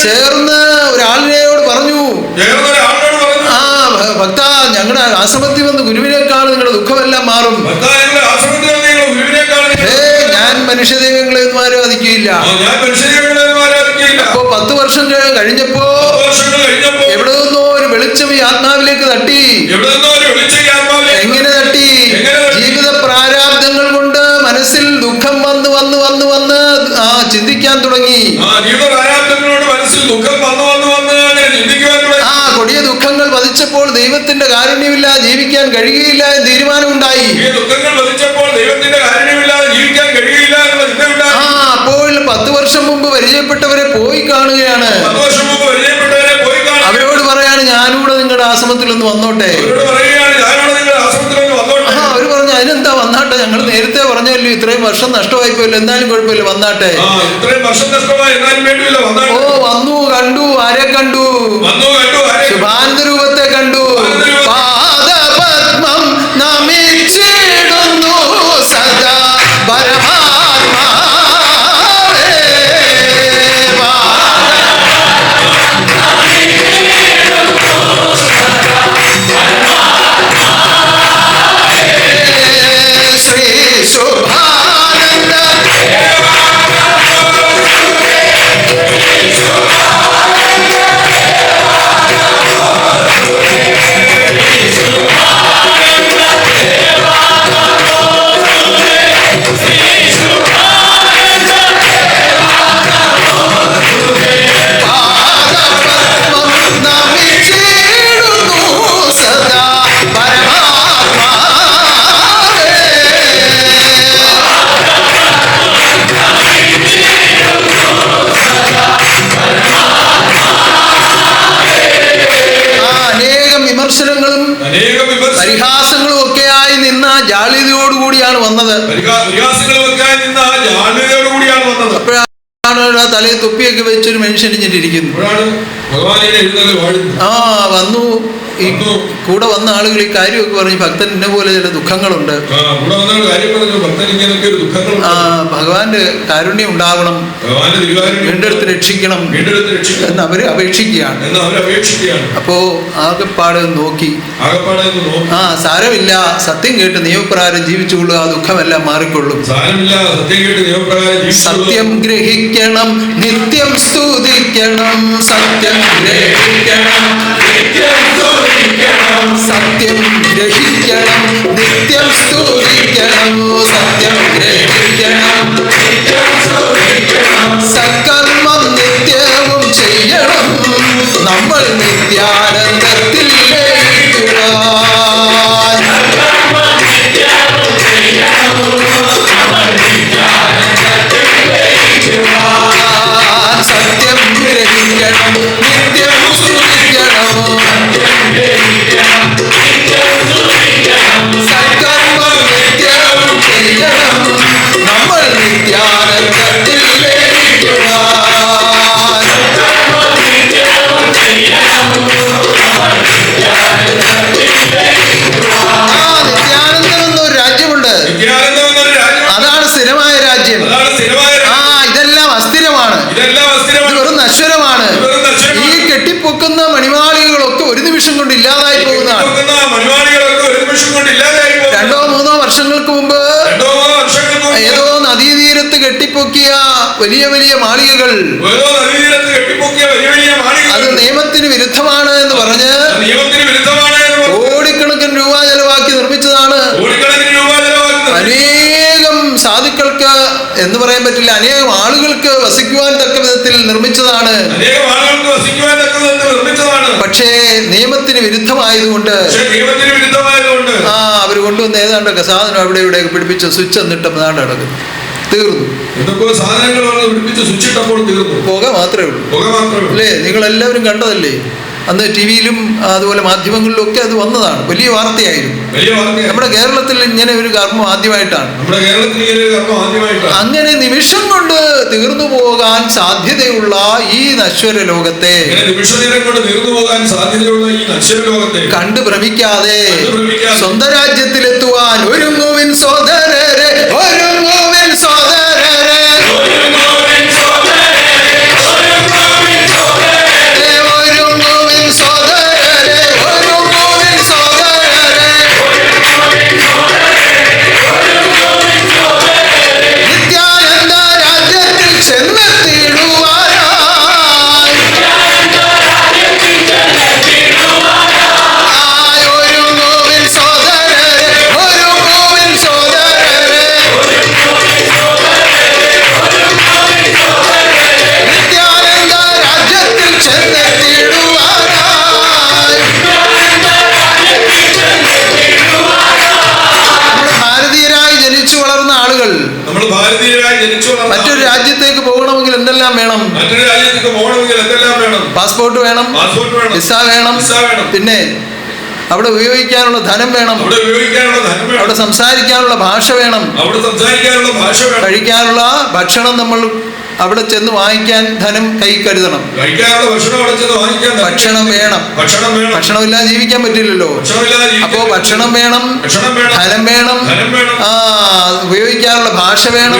ചേർന്ന് ഒരാളിനോട് പറഞ്ഞു, ഭക്ത, ഞങ്ങളുടെ ആശ്രമത്തിൽ വന്ന് ഗുരുവിനേക്കാൾ നിങ്ങളുടെ ദുഃഖമെല്ലാം മാറും. ഞാൻ മനുഷ്യദൈവങ്ങളെ ഒന്നും ആരാധിക്കുകയില്ല. അപ്പോ 10 വർഷം കഴിഞ്ഞപ്പോ എവിടെ നിന്നോ ഒരു വെളിച്ചം ഈ ആത്മാവിലേക്ക് തട്ടി. എങ്ങനെ തട്ടി? ജീവിത പ്രാരാബ്ദങ്ങൾ കൊണ്ട് മനസ്സിൽ ദുഃഖം വന്ന് വന്ന് വന്ന് വന്ന് ചിന്തിക്കാൻ തുടങ്ങി. കൊടിയ ദുഃഖങ്ങൾ വധിച്ചപ്പോൾ ദൈവത്തിന്റെ കാരുണ്യമില്ലാതെ ജീവിക്കാൻ കഴിയുകയില്ല എന്ന് തീരുമാനമുണ്ടായി. അപ്പോൾ 10 വർഷം മുമ്പ് പരിചയപ്പെട്ടവരെ പോയി കാണുകയാണ്. അവരോട് പറയാണ്, ഞാനൂടെ നിങ്ങളുടെ ആശ്രമത്തിൽ ഒന്ന് വന്നോട്ടെ. അവര് പറഞ്ഞു, അതിനെന്താ വന്നാട്ടെ, ഞങ്ങൾ നേരത്തെ പറഞ്ഞല്ലോ ഇത്രയും വർഷം നഷ്ടമായിപ്പോയില്ലോ, എന്നാലും കുഴപ്പമില്ല, വന്നാട്ടെ. ഓ, വന്നു, കണ്ടു. ആരെ കണ്ടു? ശുഭാനന്ദ രൂപത്തെ കണ്ടു. പാദപദ്മം നമിച്ചിടുന്നു സദാ പരമാത്മാവേ. ശ്രീ ശുഭാനന്ദ പരിഹാസങ്ങളും ഒക്കെയായി നിന്ന ജാള്യതയോടുകൂടിയാണ് വന്നത്. അപ്പോഴാണ് തലയിൽ തൊപ്പിയൊക്കെ വെച്ചൊരു മനുഷ്യൻ ഇരിക്കുന്നു. വന്നു. ഈ കൂടെ വന്ന ആളുകൾ ഈ കാര്യമൊക്കെ പറഞ്ഞു, ഭക്തൻ എന്നെ പോലെ ചില ദുഃഖങ്ങളുണ്ട്, ഭഗവാന്റെ കാരുണ്യം ഉണ്ടാവണം, വീണ്ടെടുത്ത് രക്ഷിക്കണം എന്ന് അവര് അപേക്ഷിക്കുകയാണ്. അപ്പോ ആകെപ്പാട് നോക്കി, സാരമില്ല, സത്യം കേട്ട് നിയമപ്രകാരം ജീവിച്ചുകൊള്ളുക, ആ ദുഃഖമെല്ലാം മാറിക്കൊള്ളും. സത്യം ഗ്രഹിക്കണം, നിത്യം സ്തുതിക്കണം, സത്യം ഗ്രഹിക്കണം, സത്യം ഗ്രഹിക്കണം, നിത്യം സ്തുതിക്കണം, സത്യം ഗ്രഹിക്കണം, സൽക്കർമ്മം നിത്യവും ചെയ്യണം, നമ്മൾ നിത്യാനന്ദത്തിൽ ലയിക്കുവാൻ. സത്യം ഗ്രഹിക്കണം, നിത്യം സ്തുതിക്കണം, സൽക്കർമ്മം നിത്യവും ചെയ്യണം, നമ്മൾ നിത്യാനന്ദത്തിൽ ലയിക്കുവാൻ. നിത്യാനന്ദം എന്നൊരു രാജ്യമുണ്ട്. അതാണ് സ്ഥിരമായ രാജ്യം. ഇതെല്ലാം അസ്ഥിരമാണ്, ഇത് വെറും നശ്വരമാണ്. ഈ കെട്ടിപ്പൊക്കുന്ന മണിമാളികകളൊക്കെ ഒരു നിമിഷം കൊണ്ട് ഇല്ലാതായി പോകുന്നതാണ്. 2-3 വർഷങ്ങൾക്ക് മുമ്പ് ഏതോ നദീതീരത്ത് കെട്ടിപ്പൊക്കിയ വലിയ വലിയ മാളികകൾ, അത് നിയമത്തിന് വിരുദ്ധമാണ് എന്ന് പറഞ്ഞ് കോടിക്കണക്കിന് രൂപ ചെലവാക്കി നിർമ്മിച്ചതാണ്. അനേകം സാധുക്കൾക്ക് എന്ന് പറയാൻ പറ്റില്ല, അനേകം ആളുകൾക്ക് വസിക്കുവാൻ തക്ക വിധത്തിൽ നിർമ്മിച്ചതാണ്. പക്ഷേ നിയമത്തിന് വിരുദ്ധമായതുകൊണ്ട് അവർ കൊണ്ടുവന്ന് ഏതാണ്ടൊക്കെ സാധനം അവിടെ ഇവിടെ പിടിപ്പിച്ച സ്വിച്ച് എന്നിട്ടും ഏതാണ്ട് നടക്കുന്നു, തീർന്നു. പുക മാത്രമേ ഉള്ളൂ അല്ലേ? നിങ്ങളെല്ലാവരും കണ്ടതല്ലേ? അന്ന് ടിവിയിലും അതുപോലെ മാധ്യമങ്ങളിലും ഒക്കെ അത് വന്നതാണ്, വലിയ വാർത്തയായിരുന്നു. നമ്മുടെ കേരളത്തിൽ ഇങ്ങനെ ഒരു കർമ്മം ആദ്യമായിട്ടാണ്. അങ്ങനെ നിമിഷം കൊണ്ട് തീർന്നു പോകാൻ സാധ്യതയുള്ള ഈ നശ്വര ലോകത്തെ കണ്ടു ഭ്രമിക്കാതെ സ്വന്തം രാജ്യത്തിലെത്തുവാൻ ഒരുങ്ങുവിൻ സോദരരെ, ഒരുങ്ങുവിൻ സോദരരെ, ഒരുങ്ങുവിൻ സോദരരെ, ഒരുങ്ങുവിൻ സോദരരെ. ആളുകൾ നമ്മൾ ഭാരതീയരായി ജനിച്ചു വളർന്ന മറ്റൊരു രാജ്യത്തേക്ക് പോകണമെങ്കിൽ എന്തെല്ലാം വേണം? മറ്റൊരു രാജ്യത്തേക്ക് പോകണമെങ്കിൽ എന്തെല്ലാം വേണം? പാസ്പോർട്ട് വേണം, പാസ്പോർട്ട് വേണം, വിസ വേണം, വിസ വേണം, പിന്നെ അവിടെ ഉപയോഗിക്കാനുള്ള ധനം വേണം, അവിടെ ഉപയോഗിക്കാനുള്ള ധനം വേണം, അവിടെ സംസാരിക്കാനുള്ള ഭാഷ വേണം, അവിടെ സംസാരിക്കാനുള്ള ഭാഷ വേണം, കഴിക്കാനുള്ള ഭക്ഷണം നമ്മൾ അവിടെ ചെന്ന് വാങ്ങിക്കാൻ ധനം കൈ കരുതണം. കഴിക്കാനുള്ള ഭക്ഷണം അവിടെ ചെന്ന് വാങ്ങിക്കാൻ ഭക്ഷണം വേണം. ഭക്ഷണം വേണം. ഭക്ഷണമില്ലാതെ ജീവിക്കാൻ പറ്റില്ലല്ലോ. അപ്പോ ഭക്ഷണം വേണം, ധനം വേണം, ഉപയോഗിക്കാനുള്ള ഭാഷ വേണം,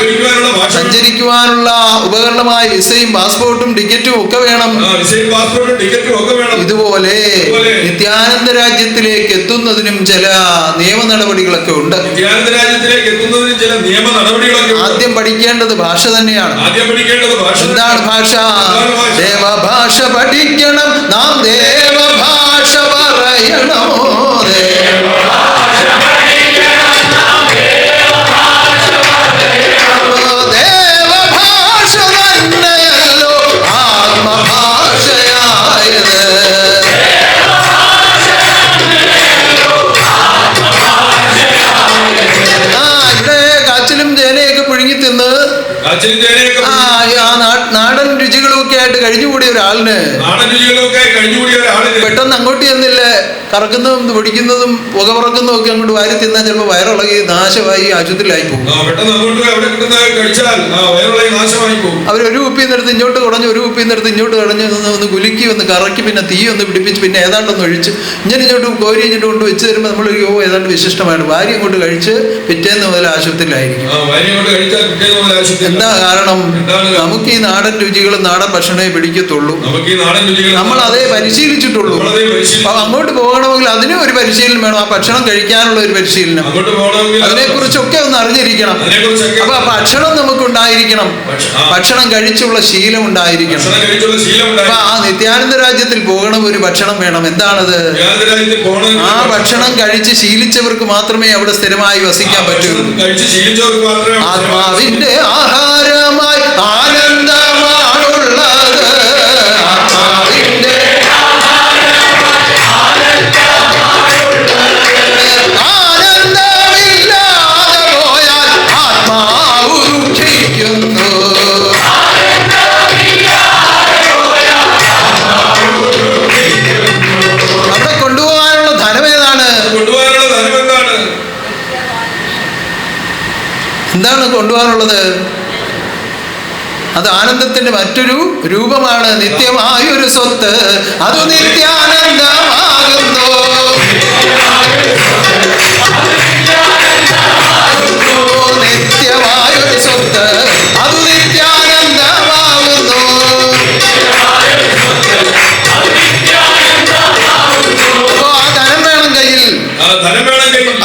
സഞ്ചരിക്കുവാനുള്ള ഉപകരണമായ വിസയും പാസ്പോർട്ടും ടിക്കറ്റും ഒക്കെ വേണം. ഇതുപോലെ നിത്യാനന്ദ രാജ്യത്തിലേക്ക് എത്തുന്നതിനും ചില നിയമ നടപടികളൊക്കെ ഉണ്ട്. ആദ്യം പഠിക്കേണ്ടത് ഭാഷ തന്നെയാണ്. എന്താണ് ഭാഷ? ദേവഭാഷ പഠിക്കണം നാം, ദേവഭാഷ പറയണോ? ദേവഭാഷ തന്നെയല്ലോ ആത്മഭാഷയായത്. ഇവിടെ കാച്ചിലും ചേനയൊക്കെ പുഴുങ്ങി തിന്ന് നാടൻ രുചികളൊക്കെ ആയിട്ട് കഴിഞ്ഞുകൂടിയ ഒരാളിന് പെട്ടെന്ന് അങ്ങോട്ട് ചെന്നില്ലേ കറക്കുന്നതും പൊടിക്കുന്നതും പുക പറക്കുന്നതും ഒക്കെ അങ്ങോട്ട് വാരി തിന്നാൽ ചിലപ്പോൾ വയറിളകി നാശമായി ആശുപത്രിയിലായി പോകും. അവരൊരു കുപ്പിന്നെടുത്ത് ഇങ്ങോട്ട് കുടഞ്ഞ്, ഒരു കുപ്പിന്നെടുത്ത് ഇങ്ങോട്ട് കുടഞ്ഞ് ഒന്ന് കുലുക്കി ഒന്ന് കറക്കി പിന്നെ തീ ഒന്ന് പിടിപ്പിച്ച് പിന്നെ ഏതാണ്ടൊന്ന് ഒഴിച്ച് ഇങ്ങോട്ട് കോരി ഇങ്ങോട്ട് കൊണ്ട് വെച്ച് തരുമ്പോൾ നമ്മൾ ഏതാണ്ട് വിശിഷ്ടമാണ്. ഭാര്യ ഇങ്ങോട്ട് കഴിച്ച് പിറ്റേന്ന് മുതൽ ആശുപത്രിയിലായിരിക്കും. എന്താ കാരണം? നമുക്ക് ഈ നാടൻ രുചികളും നാടൻ ഭക്ഷണമേ പിടിക്കത്തുള്ളൂ. നമ്മൾ അതേ പരിശീലിച്ചിട്ടുള്ളൂ. അപ്പൊ അങ്ങോട്ട് പോകണമെങ്കിൽ അതിനും ഒരു പരിശീലനം വേണം. ആ ഭക്ഷണം കഴിക്കാനുള്ള ഒരു പരിശീലനം, അതിനെക്കുറിച്ചൊക്കെ ഒന്ന് അറിഞ്ഞിരിക്കണം. അപ്പൊ ആ ഭക്ഷണം നമുക്ക് ഉണ്ടായിരിക്കണം, ഭക്ഷണം കഴിച്ചുള്ള ശീലം ഉണ്ടായിരിക്കണം. അപ്പൊ ആ നിത്യാനന്ദ രാജ്യത്തിൽ പോകണം, ഒരു ഭക്ഷണം വേണം. എന്താണത്? ആ ഭക്ഷണം കഴിച്ച് ശീലിച്ചവർക്ക് മാത്രമേ അവിടെ സ്ഥിരമായി വസിക്കാൻ പറ്റൂ. ആത്മാവിന്റെ ആഹാരമായി ആനന്ദമാണുള്ളത്, ആത്മാവിന്റെ ആനന്ദമില്ലാതെ പോയാൽ ആത്മാവ് ദുഃഖിക്കുന്നു. അവിടെ കൊണ്ടുപോകാനുള്ള ധനം ഏതാണ്? എന്താണ് കൊണ്ടുപോകാനുള്ളത്? അത് ആനന്ദത്തിന്റെ മറ്റൊരു രൂപമാണ്. നിത്യമായൊരു സ്വത്ത് അത് നിത്യാനന്ദമാകുന്നു. നിത്യമായൊരു സ്വത്ത് അത് നിത്യാനന്ദമാകുന്നു. അപ്പൊ ആ ധനം വേണം കയ്യിൽ.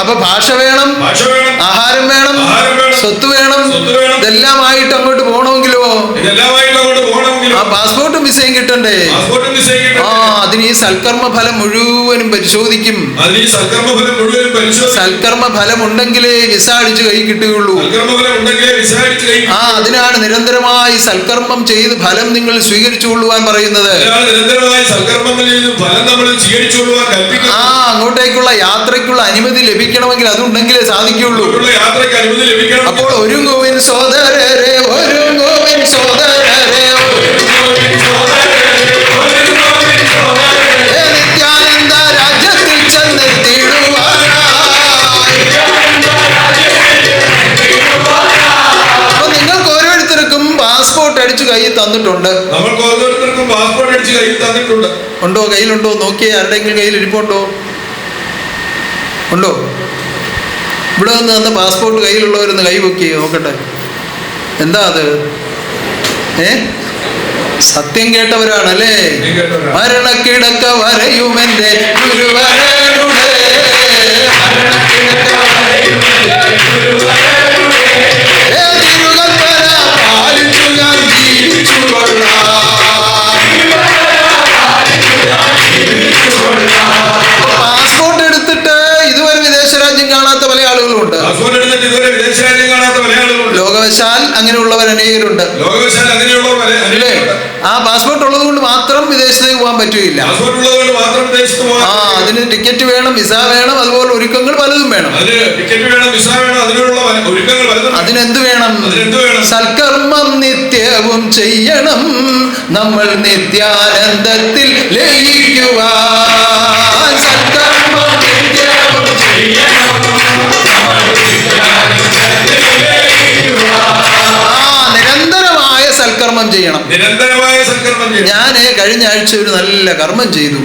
അപ്പൊ ഭാഷ വേണം, ആഹാരം വേണം, സ്വത്ത് വേണം. ഇതെല്ലാമായിട്ട് അങ്ങോട്ട് പോകണമെങ്കിലോ ആ പാസ്പോർട്ടും വിസയും കിട്ടണ്ടേ? അതിന് ഈ സൽക്കർമ്മ ഫലം മുഴുവനും പരിശോധിക്കും. സൽക്കർമ്മ ഫലം ഉണ്ടെങ്കിലേ വിസ അടിച്ച് കൈ കിട്ടുകയുള്ളൂ. അതിനാണ് നിരന്തരമായി സൽക്കർമ്മം ചെയ്ത് ഫലം നിങ്ങൾ സ്വീകരിച്ചുകൊള്ളുവാൻ പറയുന്നത്. അങ്ങോട്ടേക്കുള്ള യാത്രയ്ക്കുള്ള അനുമതി ലഭിക്കണമെങ്കിൽ അതുണ്ടെങ്കിലേ സാധിക്കുള്ളൂ. അപ്പോൾ ഒരുങ്ങുവിൻ സോദരരെ, ഒരുങ്ങുവിൻ സോദരരെ, നിത്യാനന്ദ രാജ്യത്തിൽ ചെന്നെത്തിയിടുവാനായി. അപ്പൊ നിങ്ങൾക്ക് ഓരോരുത്തർക്കും പാസ്പോർട്ട് അടിച്ചു കയ്യിൽ തന്നിട്ടുണ്ട്. ഉണ്ടോ? കയ്യിലുണ്ടോ? നോക്കിയേ, ആരുടെയെങ്കിലും കയ്യിൽ ഇരിപ്പുണ്ടോ? ഉണ്ടോ? ഇവിടെ നിന്ന് തന്ന പാസ്പോർട്ട് കയ്യിലുള്ളവരൊന്ന് കൈ പൊക്കി നോക്കട്ടെ. എന്താ അത്? സത്യം കേട്ടവരാണല്ലേ? മരണക്കിടക്ക വരയുമെന്റെ ഗുരുവരനുടെ, തിരുകൽപ്പന പാലിച്ചു ഞാൻ ജീവിച്ചു കൊള്ളാം. പാസ്പോർട്ട് എടുത്തിട്ട് ഇതുവരെ വിദേശ രാജ്യം കാണാത്ത പല ആളുകളുണ്ട്. ലോകവശ ലോകവശാൽ അങ്ങനെയുള്ളവർ അനേകരുണ്ട്. ലോകവശാൽ അങ്ങനെയുള്ളവർ അല്ലേ? ആ പാസ്പോർട്ട് ഉള്ളത് കൊണ്ട് മാത്രം വിദേശത്തേക്ക് പോകാൻ പറ്റുകയില്ല. പാസ്പോർട്ട് ഉള്ളതുകൊണ്ട് മാത്രം വിദേശത്ത് പോകാൻ. അതിന് ടിക്കറ്റ് വേണം, വിസ വേണം, അതുപോലെ ഒരുക്കങ്ങൾ പലതും വേണം. അതിന് ടിക്കറ്റ് വേണം, വിസ വേണം, അതിനുള്ള ഒരുക്കങ്ങൾ പലതും. അതിനെന്ത് വേണം? സൽക്കർമ്മം നിത്യവും ചെയ്യണം, നമ്മൾ നിത്യാനന്ദത്തിൽ ലയിക്കുവാൻ. സൽക്കർമ്മം നിത്യവും ചെയ്യണം, നിരന്തരമായ സൽക്കർമ്മം ചെയ്യണം. ഞാൻ കഴിഞ്ഞ ആഴ്ച ഒരു നല്ല കർമ്മം ചെയ്തു.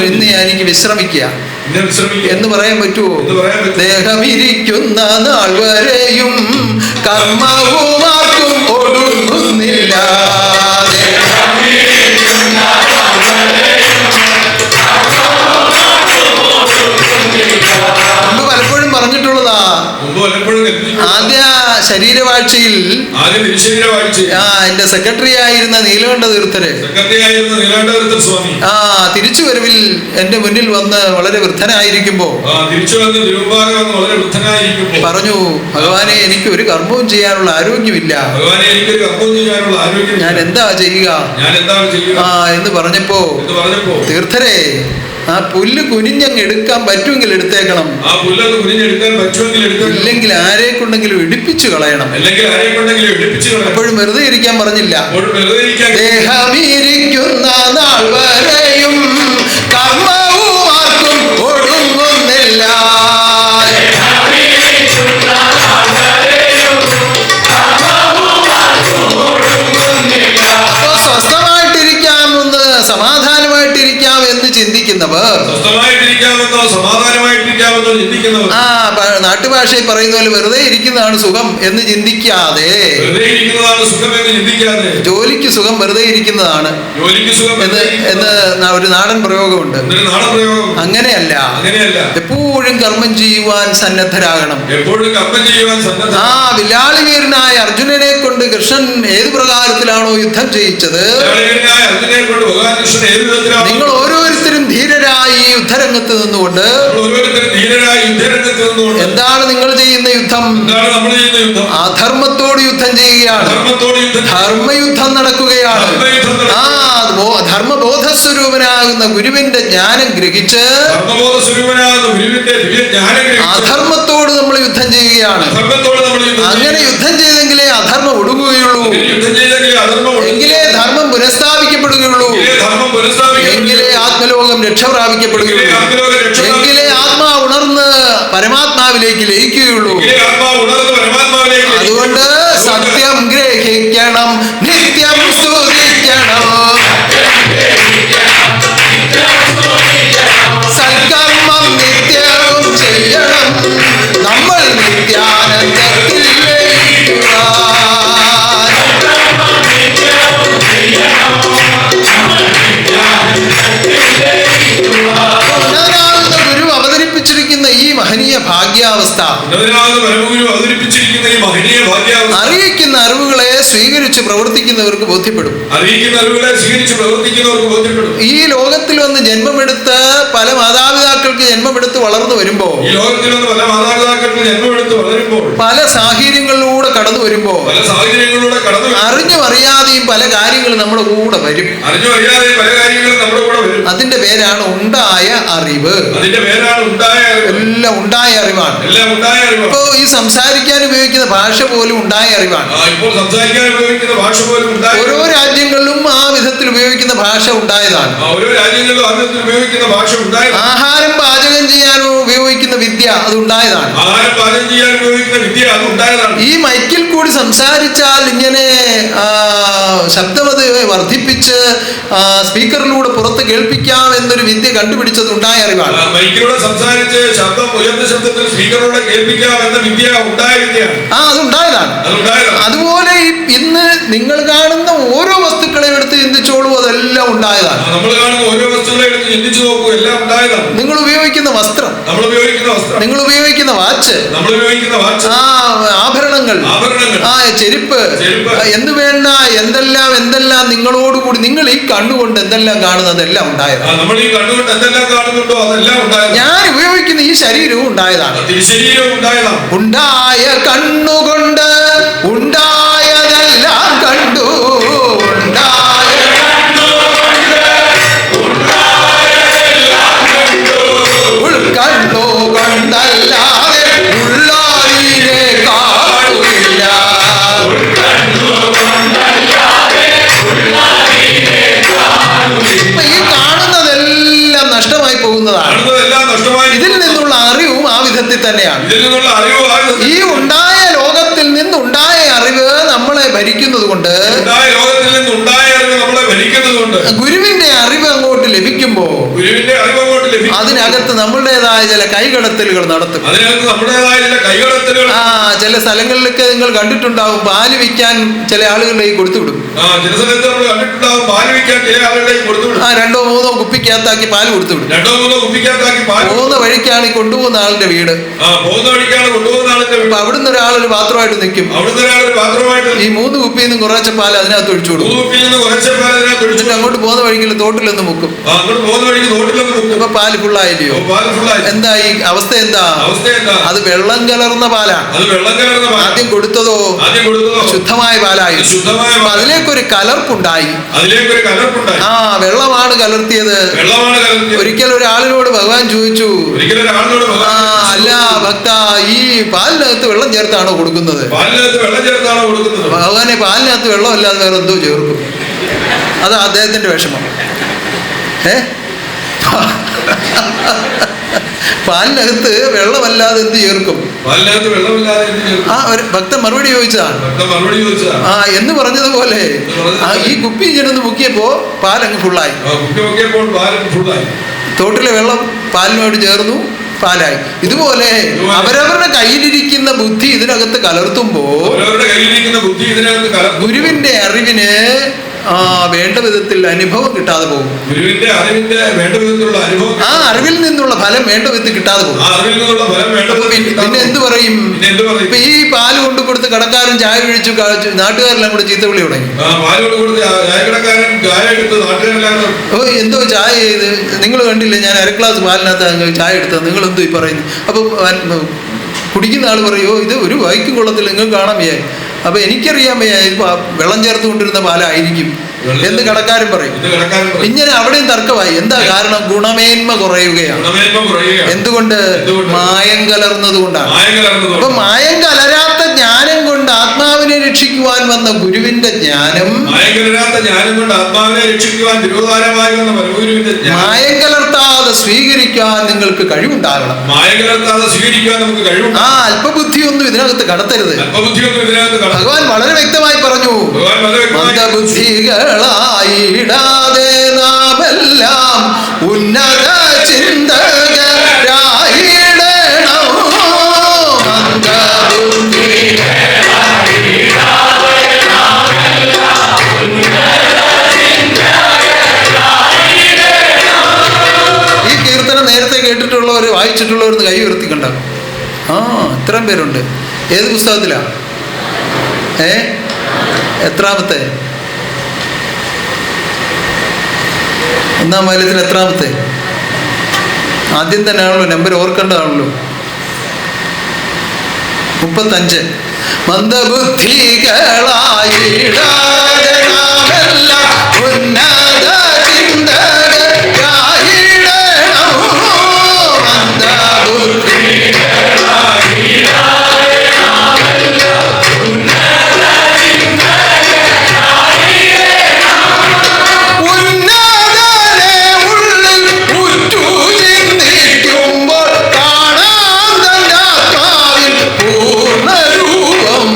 ഇന്ന് എനിക്ക് വിശ്രമിക്കുക എന്ന് പറയാൻ പറ്റുമോ? ദേഹമിരിക്കുന്ന നാൾ വരെയും കർമ്മവും ആർക്കും ഒടുങ്ങുന്നില്ല. പലപ്പോഴും പറഞ്ഞിട്ടുള്ളതാ. ആദ്യ ശരീരവാഴ്ചയിൽ എന്റെ സെക്രട്ടറി ആയിരുന്ന നീലകണ്ഠ തീർത്ഥര് തിരിച്ചു വരവിൽ എന്റെ മുന്നിൽ വന്ന് വളരെ വൃദ്ധനായിരിക്കുമ്പോ പറഞ്ഞു, ഭഗവാനെ, എനിക്ക് ഒരു കർമ്മവും ചെയ്യാനുള്ള ആരോഗ്യമില്ല, ഞാൻ എന്താ ചെയ്യുക എന്ന് പറഞ്ഞപ്പോ, തീർത്ഥരെ, ആ പുല്ല് കുനിഞ്ഞങ്ങ് എടുക്കാൻ പറ്റുമെങ്കിൽ എടുത്തേക്കണം, ഇല്ലെങ്കിൽ ആരെ കൊണ്ടെങ്കിലും ഇടിപ്പിച്ചു കളയണം. അപ്പോഴും വെറുതെ ഇരിക്കാൻ പറഞ്ഞില്ല. ദേഹമിരിക്കുന്ന നാൾ വരെയും കർമ്മവും ആർക്കും ഒടുങ്ങുന്നില്ല. അപ്പോ സ്വസ്ഥമായിട്ടിരിക്കാമെന്ന്, സമാധാനമായിട്ടിരിക്കാം എന്ന് ചിന്തിക്കുന്നവർ, നാട്ടുഭാഷയിൽ പറയുന്ന പോലെ വെറുതെ ഇരിക്കുന്നതാണ് സുഖം എന്ന് ചിന്തിക്കാതെ, ജോലിക്ക് സുഖം വെറുതെ ഇരിക്കുന്നതാണ് എന്ന് ഒരു നാടൻ പ്രയോഗമുണ്ട്. അങ്ങനെയല്ല, എപ്പോഴും കർമ്മം ചെയ്യുവാൻ സന്നദ്ധരാകണം. വില്ലാളി വീരനായ അർജുനനെ കൊണ്ട് കൃഷ്ണൻ ഏത് പ്രകാരത്തിലാണോ യുദ്ധം ചെയ്യിച്ചത്, നിങ്ങൾ ഓരോരുത്തരും ധീരരായി യുദ്ധരംഗത്ത് നിന്നുകൊണ്ട് എന്താണ് നിങ്ങൾ ചെയ്യുന്ന യുദ്ധം? അധർമ്മത്തോട് യുദ്ധം ചെയ്യുകയാണ്. ധർമ്മയുദ്ധം നടക്കുകയാണ്. ധർമ്മബോധസ്വരൂപനാകുന്ന ഗുരുവിന്റെ ജ്ഞാനം ഗ്രഹിച്ച് അധർമ്മത്തോട് നമ്മൾ യുദ്ധം ചെയ്യുകയാണ്. അങ്ങനെ യുദ്ധം ചെയ്തെങ്കിലേ അധർമ്മം ഒടുങ്ങുകയുള്ളൂ, എങ്കിലേ ധർമ്മം പുനഃസ്ഥാപിക്കപ്പെടുകയുള്ളൂ, എങ്കിലേ ആത്മലോകം രക്ഷ പ്രാപിക്കപ്പെടുകയുള്ളൂ, എങ്കിലേ ആത്മാവ് ഉണർന്ന് പരമാത്മാവിലേക്ക് ലയിക്കുകയുള്ളൂ. അതുകൊണ്ട് സത്യം ഗ്രഹിക്കണം, നിത്യം സ്തുതിക്കണം, സൽക്കർമ്മം നിത്യവും ചെയ്യണം, നമ്മൾ നിത്യാനന്ദത്തിൽ ഗുരു അവതരിപ്പിച്ചിരിക്കുന്ന ഈ മഹനീയ ഭാഗ്യാവസ്ഥ, അറിയിക്കുന്ന അറിവുകളെ സ്വീകരിച്ച് പ്രവർത്തിക്കുന്നവർക്ക് ബോധ്യപ്പെടും. ഈ ലോകത്തിൽ വന്ന് ജന്മമെടുത്ത് പല മാതാപിതാക്കൾക്ക് ജന്മമെടുത്ത് വളർന്നു വരുമ്പോ, പല സാഹചര്യങ്ങളിലൂടെ കടന്നു വരുമ്പോ, അറിഞ്ഞും അറിയാതെയും പല കാര്യങ്ങളും നമ്മുടെ കൂടെ വരും. അതിന്റെ പേരാണ് ഉണ്ടായ അറിവ്. എല്ലാം ഉണ്ടായ അറിവാണ്. ഇപ്പോ ഈ സംസാരിക്കാൻ ഉപയോഗിക്കുന്ന ഭാഷ പോലും ഉണ്ടായ അറിവാണ്. ഓരോ രാജ്യങ്ങളിലും ആ വിധത്തിൽ ഉപയോഗിക്കുന്ന ഭാഷ ഉണ്ടായതാണ്. ആഹാരം പാചകം ചെയ്യാൻ ഉപയോഗിക്കുന്ന വിദ്യ അത് ഉണ്ടായതാണ്. ഈ മൈക്കിൽ കൂടി സംസാരിച്ചാൽ ഇങ്ങനെ ശബ്ദമത് വർദ്ധിപ്പിച്ച് സ്പീക്കറിലൂടെ പുറത്ത് കേൾപ്പിക്കാം എന്നൊരു വിദ്യ കണ്ടുപിടിച്ചത് ഉണ്ടായ അറിവാണ്. അതുണ്ടായതാണ്. അതുപോലെ ഇന്ന് നിങ്ങൾ കാണുന്ന ഓരോ വസ്തുക്കളെയും എടുത്ത് ചിന്തിച്ചോളൂ, അതെല്ലാം ഉണ്ടായതാണ്. നിങ്ങൾ ഉപയോഗിക്കുന്ന വസ്ത്രം, നിങ്ങൾ ഉപയോഗിക്കുന്ന വാച്ച്, ആഭരണങ്ങൾ, ചെരുപ്പ് എന്ന് വേണ്ട എന്തെല്ലാം നിങ്ങളോടുകൂടി നിങ്ങൾ ഈ കണ്ണുകൊണ്ട് എന്തെല്ലാം കാണുന്നതെല്ലാം ഉണ്ടായതാണ്. ഞാൻ ഉപയോഗിക്കുന്ന ഈ ശരീരവും ഉണ്ടായതാണ്. ഉണ്ടായ കണ്ണുകൊണ്ട് ഇതിൽ നിന്നുള്ള അറിവാകുന്നു. ഈ ഉണ്ടായ ലോകത്തിൽ നിന്നുണ്ടായ അറിവ് നമ്മളെ ഭരിക്കുന്നത് കൊണ്ട്, ഉണ്ടായ ലോകത്തിൽ നിന്നുണ്ടായ അറിവ് നമ്മളെ ഭരിക്കുന്നത് കൊണ്ട്, ഗുരുവിന്റെ അറിവ് അങ്ങോട്ട് ലഭിക്കുമ്പോ ഗുരുവിന്റെ അറിവ് അങ്ങോട്ട് ലഭിക്കും. അതിനകത്ത് നമ്മളുടേതായ ചില കൈകടത്തലുകൾ നടത്തും. അതിനകത്ത് നമ്മുടേതായ ചില കൈകടത്തലുകൾ. ചില സ്ഥലങ്ങളിലൊക്കെ നിങ്ങൾ കണ്ടിട്ടുണ്ടാവും, പാല് വിൽക്കാൻ ചില ആളുകളിലേക്ക് കൊടുത്തുവിടും. ചില സ്ഥലത്ത് നമ്മൾ കണ്ടിട്ടുണ്ടാവും, പാല് വിൽക്കാൻ ചില ആളുകളിലേക്ക് കൊടുത്തുവിടും. 2-3 കുപ്പിക്കകത്താക്കി പാല് കൊടുത്തുവിടും. 2-3 കുപ്പിക്കകത്താക്കി പാല്. പോകുന്ന വഴിക്കാണ് ഈ കൊണ്ടുപോകുന്ന ആളുടെ വീട്. പോകുന്ന വഴിക്കാണ് കൊണ്ടുപോകുന്ന ആളുടെ വീട്. അപ്പൊ അവിടുന്ന് ഒരാളൊരു പാത്രമായിട്ട് നിൽക്കും. അവിടുന്ന് ഒരാളൊരു പാത്രമായിട്ട് ഈ 3 കുപ്പിയിൽ നിന്ന് കുറച്ച പാല് അതിനകത്ത് ഒഴിച്ചു കൊടുക്കും. 3 കുപ്പിയിൽ നിന്ന് കുറച്ച പാല് അതിനകത്ത് ഒഴിച്ചു. എന്നിട്ട് അങ്ങോട്ട് പോകുന്ന വഴിക്ക് തോട്ടിലൊന്ന് മുക്കും. അങ്ങോട്ട് പോകുന്ന വഴിക്ക് തോട്ടിലൊന്ന് മുക്കും. അപ്പൊ പാല് ഫുള്ളായില്ലയോ? എന്താ ഈ അവസ്ഥ? എന്താ അത്? വെള്ളം കലർന്ന പാലാണ്. ആദ്യം കൊടുത്തതോ ശുദ്ധമായ പാലായി. അതിലേക്കൊരു കലർപ്പുണ്ടായി. വെള്ളമാണ് കലർത്തിയത്. ഒരിക്കൽ ഒരാളിനോട് ഭഗവാൻ ചോദിച്ചു, അല്ല ഭക്ത, ഈ പാലിനകത്ത് വെള്ളം ചേർത്താണോ കൊടുക്കുന്നത്? ഭഗവാനെ, പാലിനകത്ത് വെള്ളമല്ലാതെ വേറെ എന്തോ ചേർക്കും. അത് അദ്ദേഹത്തിന്റെ വിഷമം. പാലിനകത്ത് വെള്ളമല്ലാതെ എന്ത് ചേർക്കും? ഒരു ഭക്തൻ മറുപടി ചോദിച്ചതാണ്. എന്ന് പറഞ്ഞതുപോലെ ഈ കുപ്പി ചെന്ന് മുക്കിയപ്പോ പാലങ്ങ് ഫുള്ളായി. തോട്ടിലെ വെള്ളം പാലിനോട് ചേർന്നു, പാലായി. ഇതുപോലെ അവരവരുടെ കയ്യിലിരിക്കുന്ന ബുദ്ധി ഇതിനകത്ത് കലർത്തുമ്പോ ഗുരുവിന്റെ അറിവിന് വേണ്ട വിധത്തിൽ അനുഭവം കിട്ടാതെ പോകും. ആ അറിവിൽ നിന്നുള്ള ഫലം വേണ്ട വിധത്തിൽ കിട്ടാതെ പോകും. പിന്നെ എന്ത് പറയും? ഇപ്പൊ ഈ പാല് കൊണ്ടു കൊടുത്ത് കടക്കാരൻ ചായ കഴിച്ചു, നാട്ടുകാരെല്ലാം കൂടെ ചീത്തവിളി തുടങ്ങി. ഓ, എന്തോ ചായ ചെയ്ത് നിങ്ങൾ കണ്ടില്ലേ, ഞാൻ 1/2 ഗ്ലാസ് പാലിനകത്ത് ചായ എടുത്തത്, നിങ്ങൾ എന്തോ ഈ പറയുന്നു? അപ്പൊ കുടിക്കുന്ന ആൾ പറയുമോ, ഇത് ഒരു വായിക്കും കൊള്ളത്തില്ല, നിങ്ങൾ കാണാൻ വയ്യ. അപ്പൊ എനിക്കറിയാൻ വയ്യ, ഇപ്പൊ വെള്ളം ചേർത്ത് കൊണ്ടിരുന്ന പാലായിരിക്കും എന്ന് കടക്കാരൻ പറയും. ഇങ്ങനെ അവിടെയും തർക്കമായി. എന്താ കാരണം? ഗുണമേന്മ കുറയുകയാണ്. എന്തുകൊണ്ട്? മായം കലർന്നത് കൊണ്ടാണ്. അപ്പൊ മായം കലരാത്ത ജ്ഞാനം കൊണ്ട് ആത്മാവിനെ രക്ഷിക്കുവാൻ വന്ന ഗുരുവിന്റെ ജ്ഞാനം, മായം കലർത്താതെ സ്വീകരിക്കാൻ നിങ്ങൾക്ക് കഴിവുണ്ടാകണം. ആ അല്പബുദ്ധിയൊന്നും ഇതിനകത്ത് കടത്തരുത്. ഭഗവാൻ വളരെ വ്യക്തമായി പറഞ്ഞു, മന്ദബുദ്ധികളായിടാതെ നാമെല്ലാം ഉന്നത ചിന്തകരായിടണം. ഈ കീർത്തനം നേരത്തെ കേട്ടിട്ടുള്ളവർ, വായിച്ചിട്ടുള്ളവർ കൈ ഉയർത്തിക്കണ്ട. ഇത്രയും പേരുണ്ട്. ഏത് പുസ്തകത്തിലാ? എത്രാമത്തെ? 1-ാം വാല്യത്തിൽ എത്രാമത്തെ? ആദ്യം തന്നെ ആണല്ലോ, നമ്പർ ഓർക്കേണ്ടതാണല്ലോ. 35. മന്ദബുദ്ധികളായിടാതെ നാമെല്ലാം ഉന്നത ചിന്തകരായിടണം. പൂർണ്ണരൂപം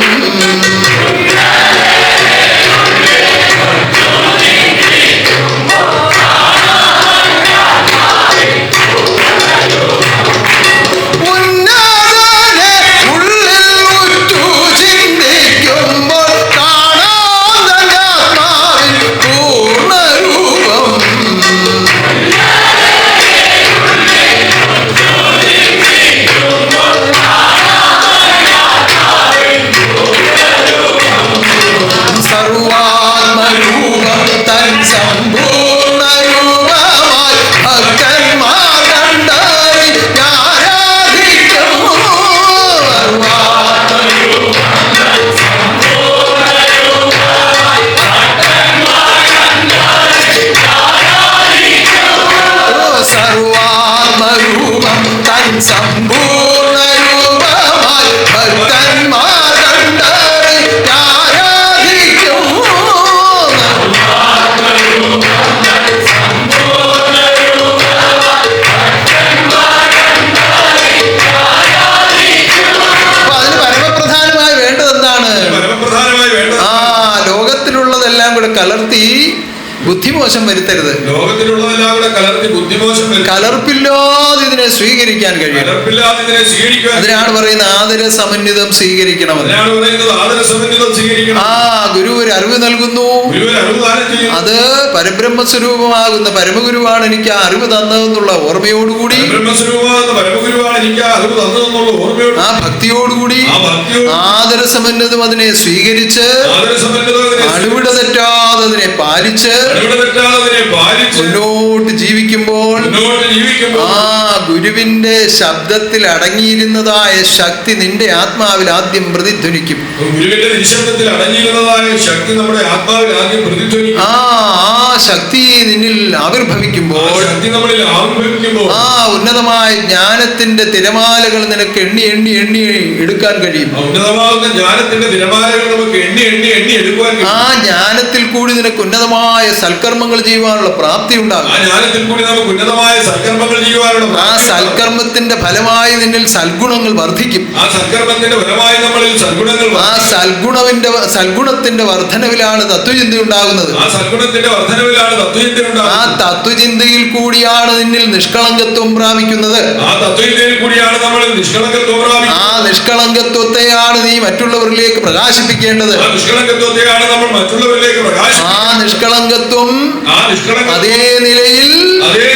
ബുദ്ധിമോശം വരുത്തരുത്. ലോകത്തിലുള്ളതെല്ലാം കൂടെ കലർത്തി ബുദ്ധിമോശം വരുത്തരുത്. കലർപ്പില്ലാതെ ഇതിനെ സ്വീകരിക്കാൻ കഴിയും. കലർപ്പില്ലാതെ ഇതിനെ സ്വീകരിക്കാൻ. അതിനാണ് പറയുന്നത് ആദര സമന്വിതം സ്വീകരിക്കണമെന്ന്. അതിനാണ് പറയുന്നത് ആദര സമന്വിതം സ്വീകരിക്കണം. ഗുരു ഒരു അറിവ് നൽകുന്നു. ഗുരു ഒരു അറിവ് ദാനം ചെയ്യുന്നു. അത് പരബ്രഹ്മസ്വരൂപമാകുന്ന പരമഗുരുവാണ് എനിക്ക് ആ അറിവ് തന്നതെന്നുള്ള ഓർമ്മയോടുകൂടി, പരബ്രഹ്മസ്വരൂപമാകുന്ന പരമഗുരുവാണ് എനിക്ക് ആ അറിവ് തന്നതെന്നുള്ള ഓർമ്മയോട്, ആ ഭക്തിയോടുകൂടി ആദര സമന്വിതം അതിനെ സ്വീകരിച്ച് അടിവിട തെറ്റാതെ അതിനെ പാലിച്ച് മുന്നോട്ട് ജീവിക്കുമ്പോൾ ആ ഗുരുവിന്റെ ശബ്ദത്തിൽ അടങ്ങിയിരുന്നതായ ശക്തി നിന്റെ ആത്മാവിൽ ആദ്യം പ്രതിധ്വനിക്കും. ആ ശക്തി നിന്നിൽ ആവിർഭവിക്കുമ്പോൾ ആ ഉന്നതമായ ജ്ഞാനത്തിന്റെ തിരമാലകൾ നിനക്ക് എണ്ണി എണ്ണി എണ്ണി എടുക്കാൻ കഴിയും. ആ ജ്ഞാനത്തിൽ കൂടി നിനക്ക് ഉന്നതമായ സൽക്കർമ്മങ്ങൾ ചെയ്യുവാനുള്ള പ്രാപ്തി ഉണ്ടാകും. ആ സൽക്കർമ്മത്തിന്റെ ഫലമായി നിന്നിൽ സൽഗുണങ്ങൾ വർദ്ധിക്കും. ആ സൽഗുണത്തിന്റെ വർധനവിലാണ് തത്വചിന്ത ഉണ്ടാകുന്നത്. ആ തത്വചിന്തയിൽ കൂടിയാണ് നിന്നിൽ നിഷ്കളങ്കത്വം പ്രാപിക്കുന്നത്. ആ നിഷ്കളങ്കത്വത്തെയാണ് നീ മറ്റുള്ളവരിലേക്ക് പ്രകാശിപ്പിക്കേണ്ടത്. ആ നിഷ്കളങ്കത്വം അതേ നിലയിൽ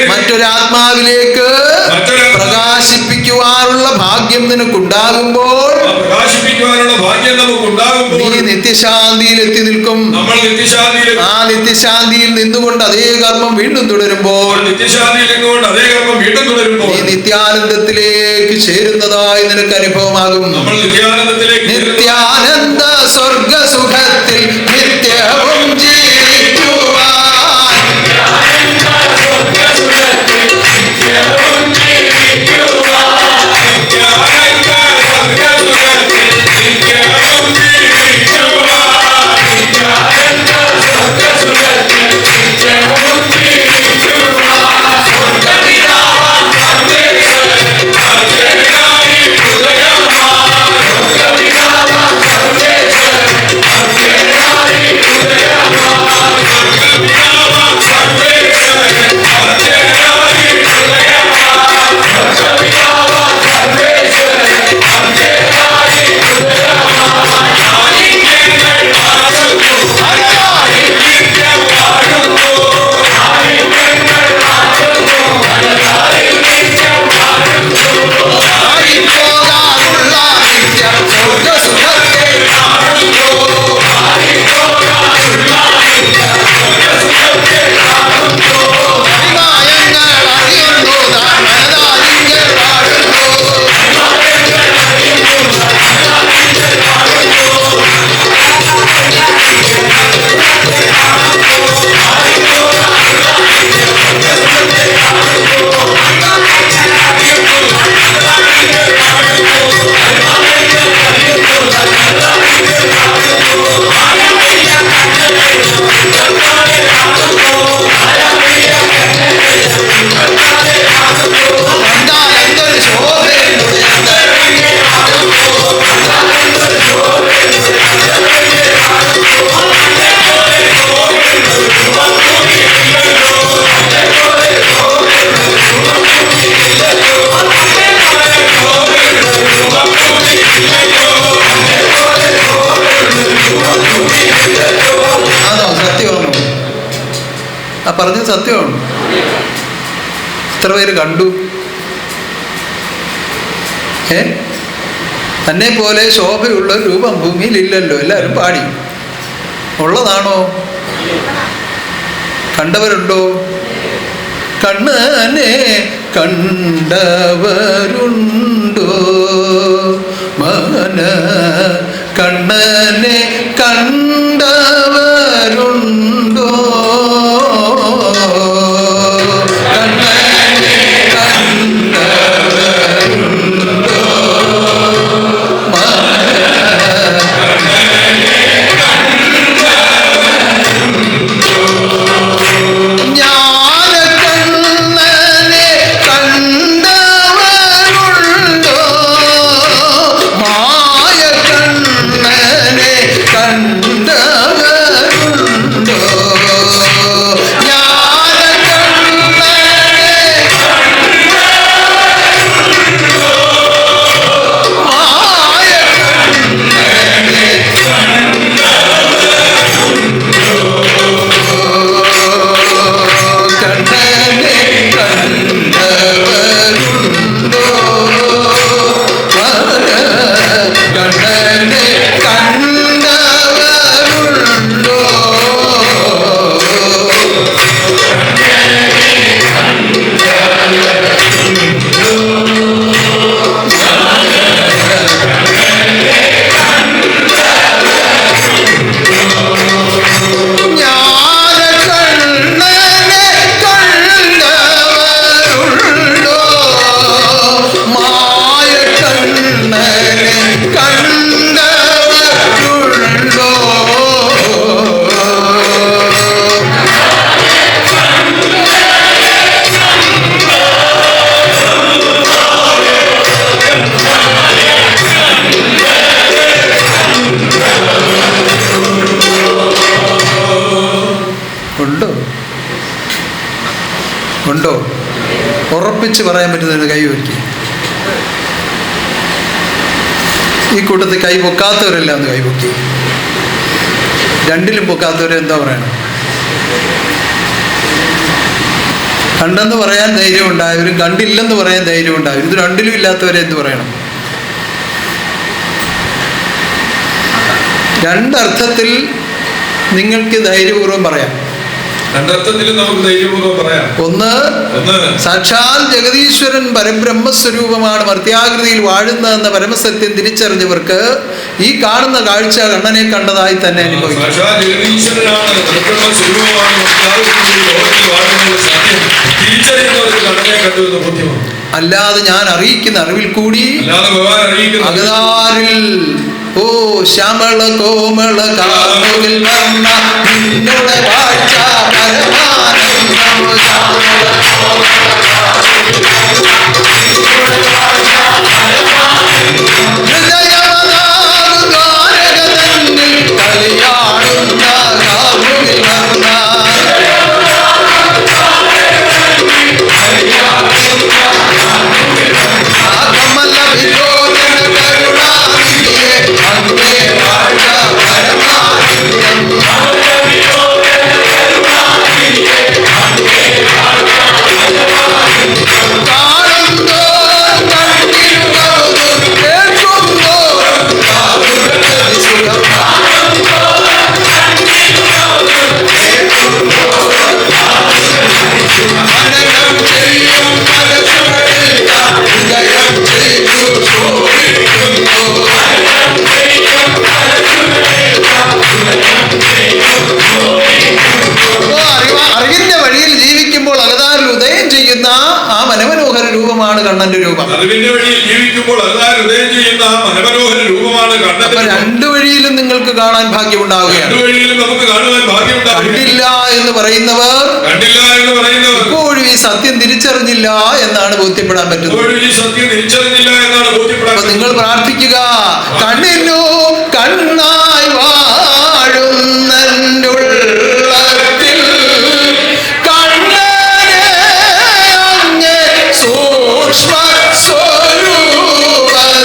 മറ്റൊരാത്മാവിലേക്ക് പ്രകാശിപ്പിക്കുവാനുള്ള ഭാഗ്യം നിനക്കുണ്ടാകുമ്പോൾ നീ നിത്യശാന്തിയിൽ എത്തി നിൽക്കും. ആ നിത്യശാന്തിയിൽ നിന്നുകൊണ്ട് അതേ കർമ്മം വീണ്ടും തുടരുമ്പോൾ നീ നിത്യാനന്ദത്തിലേക്ക് ചേരുന്നതായി നിനക്ക് അനുഭവമാകും. നിത്യാനന്ദ സ്വർഗസുഖത്തിൽ നിത്യവും ജീവിക്കുവാൻ പറഞ്ഞത് സത്യമാണ്. എത്ര പേര് കണ്ടു? തന്നെ പോലെ ശോഭയുള്ള രൂപം ഭൂമിയിൽ ഇല്ലല്ലോ. എല്ലാവരും പാടി. ഉള്ളതാണോ? കണ്ടവരുണ്ടോ? കണ്ണനെ കണ്ടവരുണ്ടോ? മന കണ്ണനെ കണ്ടവരുണ്ടോ? ഉറപ്പിച്ച് പറയാൻ പറ്റുന്നത് കൈ വയ്ക്കുക. ഈ കൂട്ടത്തിൽ കൈ പൊക്കാത്തവരെല്ലാം ഒന്ന് കൈ പൊക്കി. രണ്ടിലും പൊക്കാത്തവരെ എന്താ പറയണം? കണ്ടെന്ന് പറയാൻ ധൈര്യം ഉണ്ടായവരും കണ്ടില്ലെന്ന് പറയാൻ ധൈര്യം ഉണ്ടായവരും, ഇത് രണ്ടിലും ഇല്ലാത്തവരെ എന്ത് പറയണം? രണ്ടർത്ഥത്തിൽ നിങ്ങൾക്ക് ധൈര്യപൂർവ്വം പറയാം. ഒന്ന്, സാക്ഷാൽ ജഗദീശ്വരൻ പരബ്രഹ്മസ്വരൂപമാണ്, മർത്യാകൃതിയിൽ വാഴുന്നതെന്ന പരമസത്യം തിരിച്ചറിഞ്ഞവർക്ക് ഈ കാണുന്ന കാഴ്ച കണ്ണനെ കണ്ടതായി തന്നെ അനുഭവിക്കും. അല്ലാതെ ഞാൻ അറിയിക്കുന്ന അറിവിൽ കൂടി അകതാരിൽ ഓ ശ്യാമള കോമള കാമുകിൽ വന്ന നിന്നുടെ കാഴ്ച കണ്ണന്റെ രൂപം. രണ്ടു വഴിയിലും നിങ്ങൾക്ക് കാണാൻ ഭാഗ്യമുണ്ടാവുകയാണ്. കണ്ടില്ല എന്ന് പറയുന്നവർ ഇപ്പോഴും ഈ സത്യം തിരിച്ചറിഞ്ഞില്ല എന്നാണ് ബോധ്യപ്പെടാൻ പറ്റുന്നത്. അപ്പൊ നിങ്ങൾ പ്രാർത്ഥിക്കുക, കണ്ണിനു കണ്ണായി വാഴുന്നൻ്റെ ഉള്ളത്തിൽ സൂക്ഷ്മ സ്വരൂപത്തെ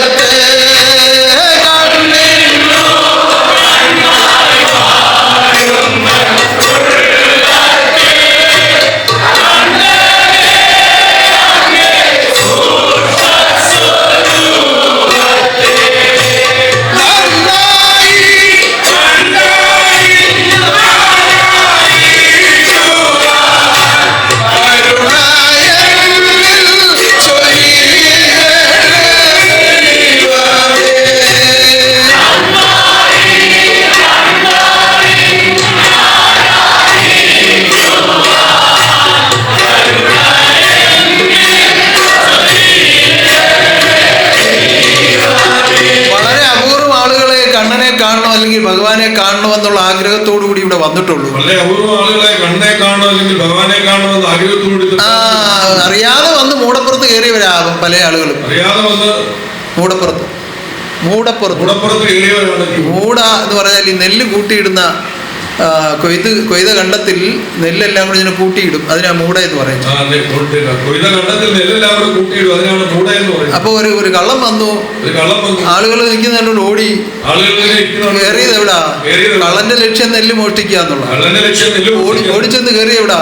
ഭഗവാനെ കാണണമെന്നുള്ള ആഗ്രഹത്തോടു കൂടി ഇവിടെ വന്നിട്ടുള്ളൂ. അറിയാതെ വന്ന് മൂടപ്പുറത്ത് കയറിയവരാകും പല ആളുകളും. മൂടപ്പുറത്ത് മൂട എന്ന് പറഞ്ഞാൽ ഈ നെല്ല് കൂട്ടിയിടുന്ന കൊയ്ത കണ്ടത്തിൽ നെല്ലെല്ലാം കൂടി ഇതിനെ കൂട്ടിയിടും, അതിനാ മൂട എന്ന് പറയുന്നത്. അപ്പൊ ഒരു കള്ളം വന്നു, ആളുകൾ നിൽക്കുന്നതിനോട് ഓടി കയറിയത് എവിടാ? കള്ളന്റെ ലക്ഷ്യം നെല്ല് മോഷ്ടിക്കുക എന്നുള്ള. ഓടിച്ചെന്ന് കയറിയ എവിടാ?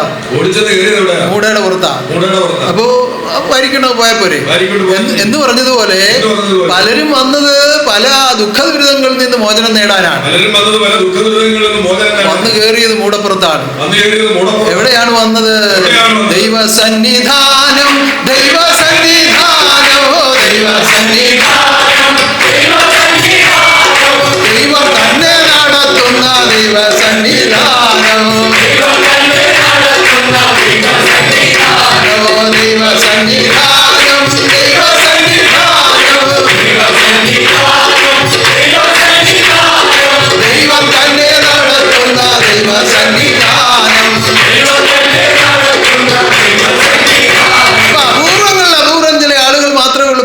മൂടയുടെ പുറത്താ. അപ്പോ വരിക്കണോ പോയാ പോരെ എന്ന് പറഞ്ഞതുപോലെ പലരും വന്നത് പല ദുഃഖദുരിതങ്ങളിൽ നിന്ന് മോചനം നേടാനാണ്. വന്നു കയറിയത് മൂടപ്പുറത്താണ്. എവിടെയാണ് വന്നത്? ദൈവസന്നിധാനം, ദൈവസന്നിധാനം, ദൈവസന്നിധാനം, ദൈവം തന്നെ നടത്തുന്ന ദൈവസന്നിധാനം,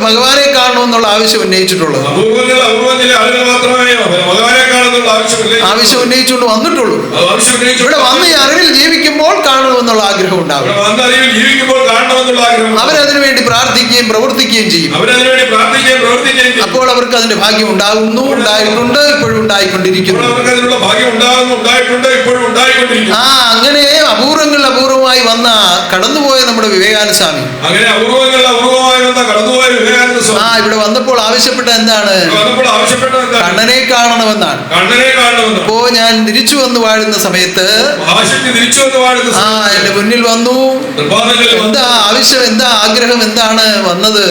ഭഗവാനെ കാണണമെന്നുള്ള ആവശ്യം ഉന്നയിച്ചിട്ടുള്ളത്. ആവശ്യം ഉന്നയിച്ചുകൊണ്ട് വന്നിട്ടുള്ളൂ. അത് ആവശ്യം ഉന്നയിച്ചു ഇവിടെ വന്ന് ഈ അറിവിൽ ജീവിക്കുമ്പോൾ കാണണമെന്നുള്ള ആഗ്രഹം ഉണ്ടാകും. ഇവിടെ വന്ന അറിവിൽ ജീവിക്കുമ്പോൾ കാണണമെന്നുള്ള ആഗ്രഹം. അവരതിനു വേണ്ടി പ്രാർത്ഥിക്കുകയും പ്രവർത്തിക്കുകയും ചെയ്യും. അവരതിനു വേണ്ടി പ്രാർത്ഥിക്കുകയും പ്രവർത്തിക്കുകയും ചെയ്യും. അപ്പോൾ അവർക്ക് അതിന്റെ ഭാഗ്യം ഉണ്ടാകുന്നു, ഉണ്ടായിട്ടുണ്ട്, ഇപ്പോഴും ഉണ്ടായിക്കൊണ്ടിരിക്കുന്നു. അവർക്ക് അതിനുള്ള ഭാഗ്യം ഉണ്ടാകുന്നു, ഉണ്ടായിട്ടുണ്ട്, ഇപ്പോഴും ഉണ്ടായിക്കൊണ്ടിരിക്കുന്നു. അങ്ങനെ അപൂർവമായി വന്ന കടന്നുപോയ നമ്മുടെ വിവേകാനന്ദ സ്വാമി, അങ്ങനെ അപൂർവമായി വന്ന കടന്നുപോയ വിവേകാനന്ദ സ്വാമി ഇവിടെ വന്നപ്പോൾ ആവശ്യപ്പെട്ട എന്താണ്? കണ്ണനെ കാണണമെന്നാണ്. കണ്ണനെ കാണണമെന്ന്. അപ്പോ ഞാൻ തിരിച്ചു വന്ന് വാഴുന്ന സമയത്ത് എന്റെ മുന്നിൽ വന്നു. എന്താ ആവശ്യം, എന്താ ആഗ്രഹം, എന്താണ് വന്നത്?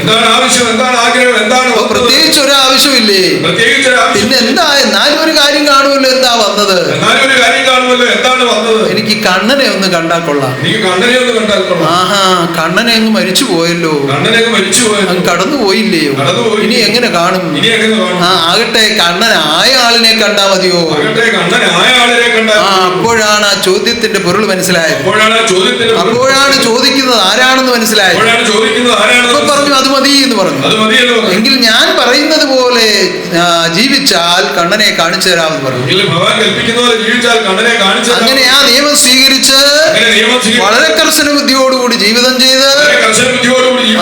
എന്താണ് ആവശ്യം, എന്താണ് ആഗ്രഹം, എന്താണ്? പ്രത്യേകിച്ച് ഒരു ആവശ്യമില്ലേ? പിന്നെ എന്താ? എന്നാലും ഒരു കാര്യം കാണുമല്ലോ. എന്താ വന്നത്? എനിക്ക് കണ്ണനെ ഒന്ന് കണ്ടാൽ കൊള്ളാം. ആഹാ, കണ്ണനെ അങ്ങ് മരിച്ചു പോയല്ലോ, അങ്ങ് കടന്നു പോയില്ലയോ, ഇനി എങ്ങനെ കാണും? ആകട്ടെ, കണ്ണനായ ആളിനെ കണ്ടാ മതിയോ? അപ്പോഴാണ് ആ ചോദ്യത്തിന്റെ പൊരുൾ മനസ്സിലായത്. അപ്പോഴാണ് ചോദിക്കുന്നത് ആരാണെന്ന് മനസ്സിലായത്. അപ്പൊ പറഞ്ഞു അത് മതി എന്ന് പറഞ്ഞു. എങ്കിൽ ഞാൻ പറയുന്നത് പോലെ ജീവിച്ചാൽ കണ്ണനെ കാണിച്ചു തരാമെന്ന് പറഞ്ഞു. അങ്ങനെ ആ നിയമം സ്വീകരിച്ച് വളരെ കർശന ബുദ്ധിയോടുകൂടി ജീവിതം ചെയ്ത്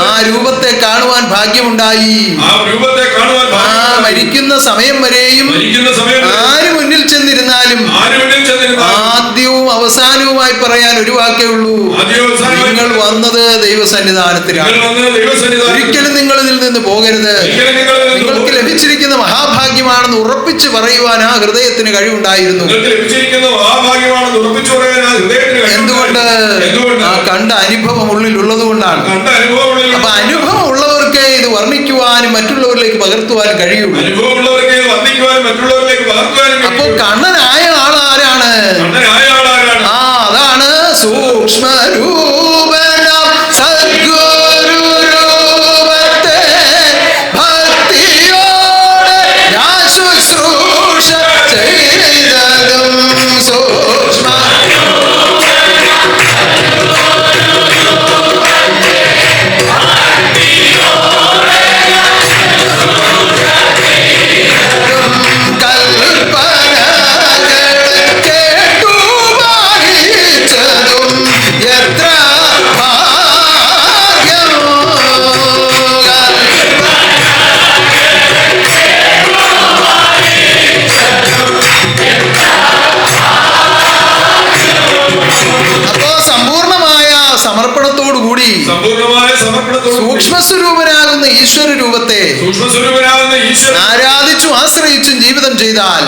ആ രൂപത്തെ കാണുവാൻ ഭാഗ്യമുണ്ടായി. മരിക്കുന്ന സമയം വരെയും ആര് മുന്നിൽ ചെന്നിരുന്നാലും ആദ്യവും അവസാനവുമായി പറയാൻ ഒരു വാക്കേ ഉള്ളൂ: നിങ്ങൾ വന്നത് ദൈവസന്നിധാനത്തിലാണ്. ഒരിക്കലും നിങ്ങൾ ഇതിൽ നിന്ന് പോകരുത്. നിങ്ങൾക്ക് ലഭിച്ചിരിക്കുന്ന മഹാഭാഗ്യമാണെന്ന് ഉറപ്പിച്ച് പറയുവാൻ ആ ഹൃദയത്തിന് കഴിവുണ്ടായിരുന്നു. എന്തുകൊണ്ട്? ആ കണ്ട അനുഭവം ഉള്ളിലുള്ളത് കൊണ്ടാണ്. അപ്പൊ അനുഭവം ഉള്ളവർക്ക് ഇത് വർണ്ണിക്കുവാനും മറ്റുള്ളവരിലേക്ക് പകർത്തുവാനും കഴിയുള്ളൂ. അപ്പോ കണ്ണനായ ആളാരാണ്? അതാണ് സൂക്ഷ്മരൂപനം സദ്ഗുരു രൂപത്തെ ഭക്തിയോടെ ഞാൻ ശുശ്രൂഷ ചെയ്തതും സൂക്ഷ്മ. സൂക്ഷ്മസ്വരൂപനാകുന്ന ഈശ്വര രൂപത്തെ ആരാധിച്ചും ആശ്രയിച്ചും ജീവിതം ചെയ്താൽ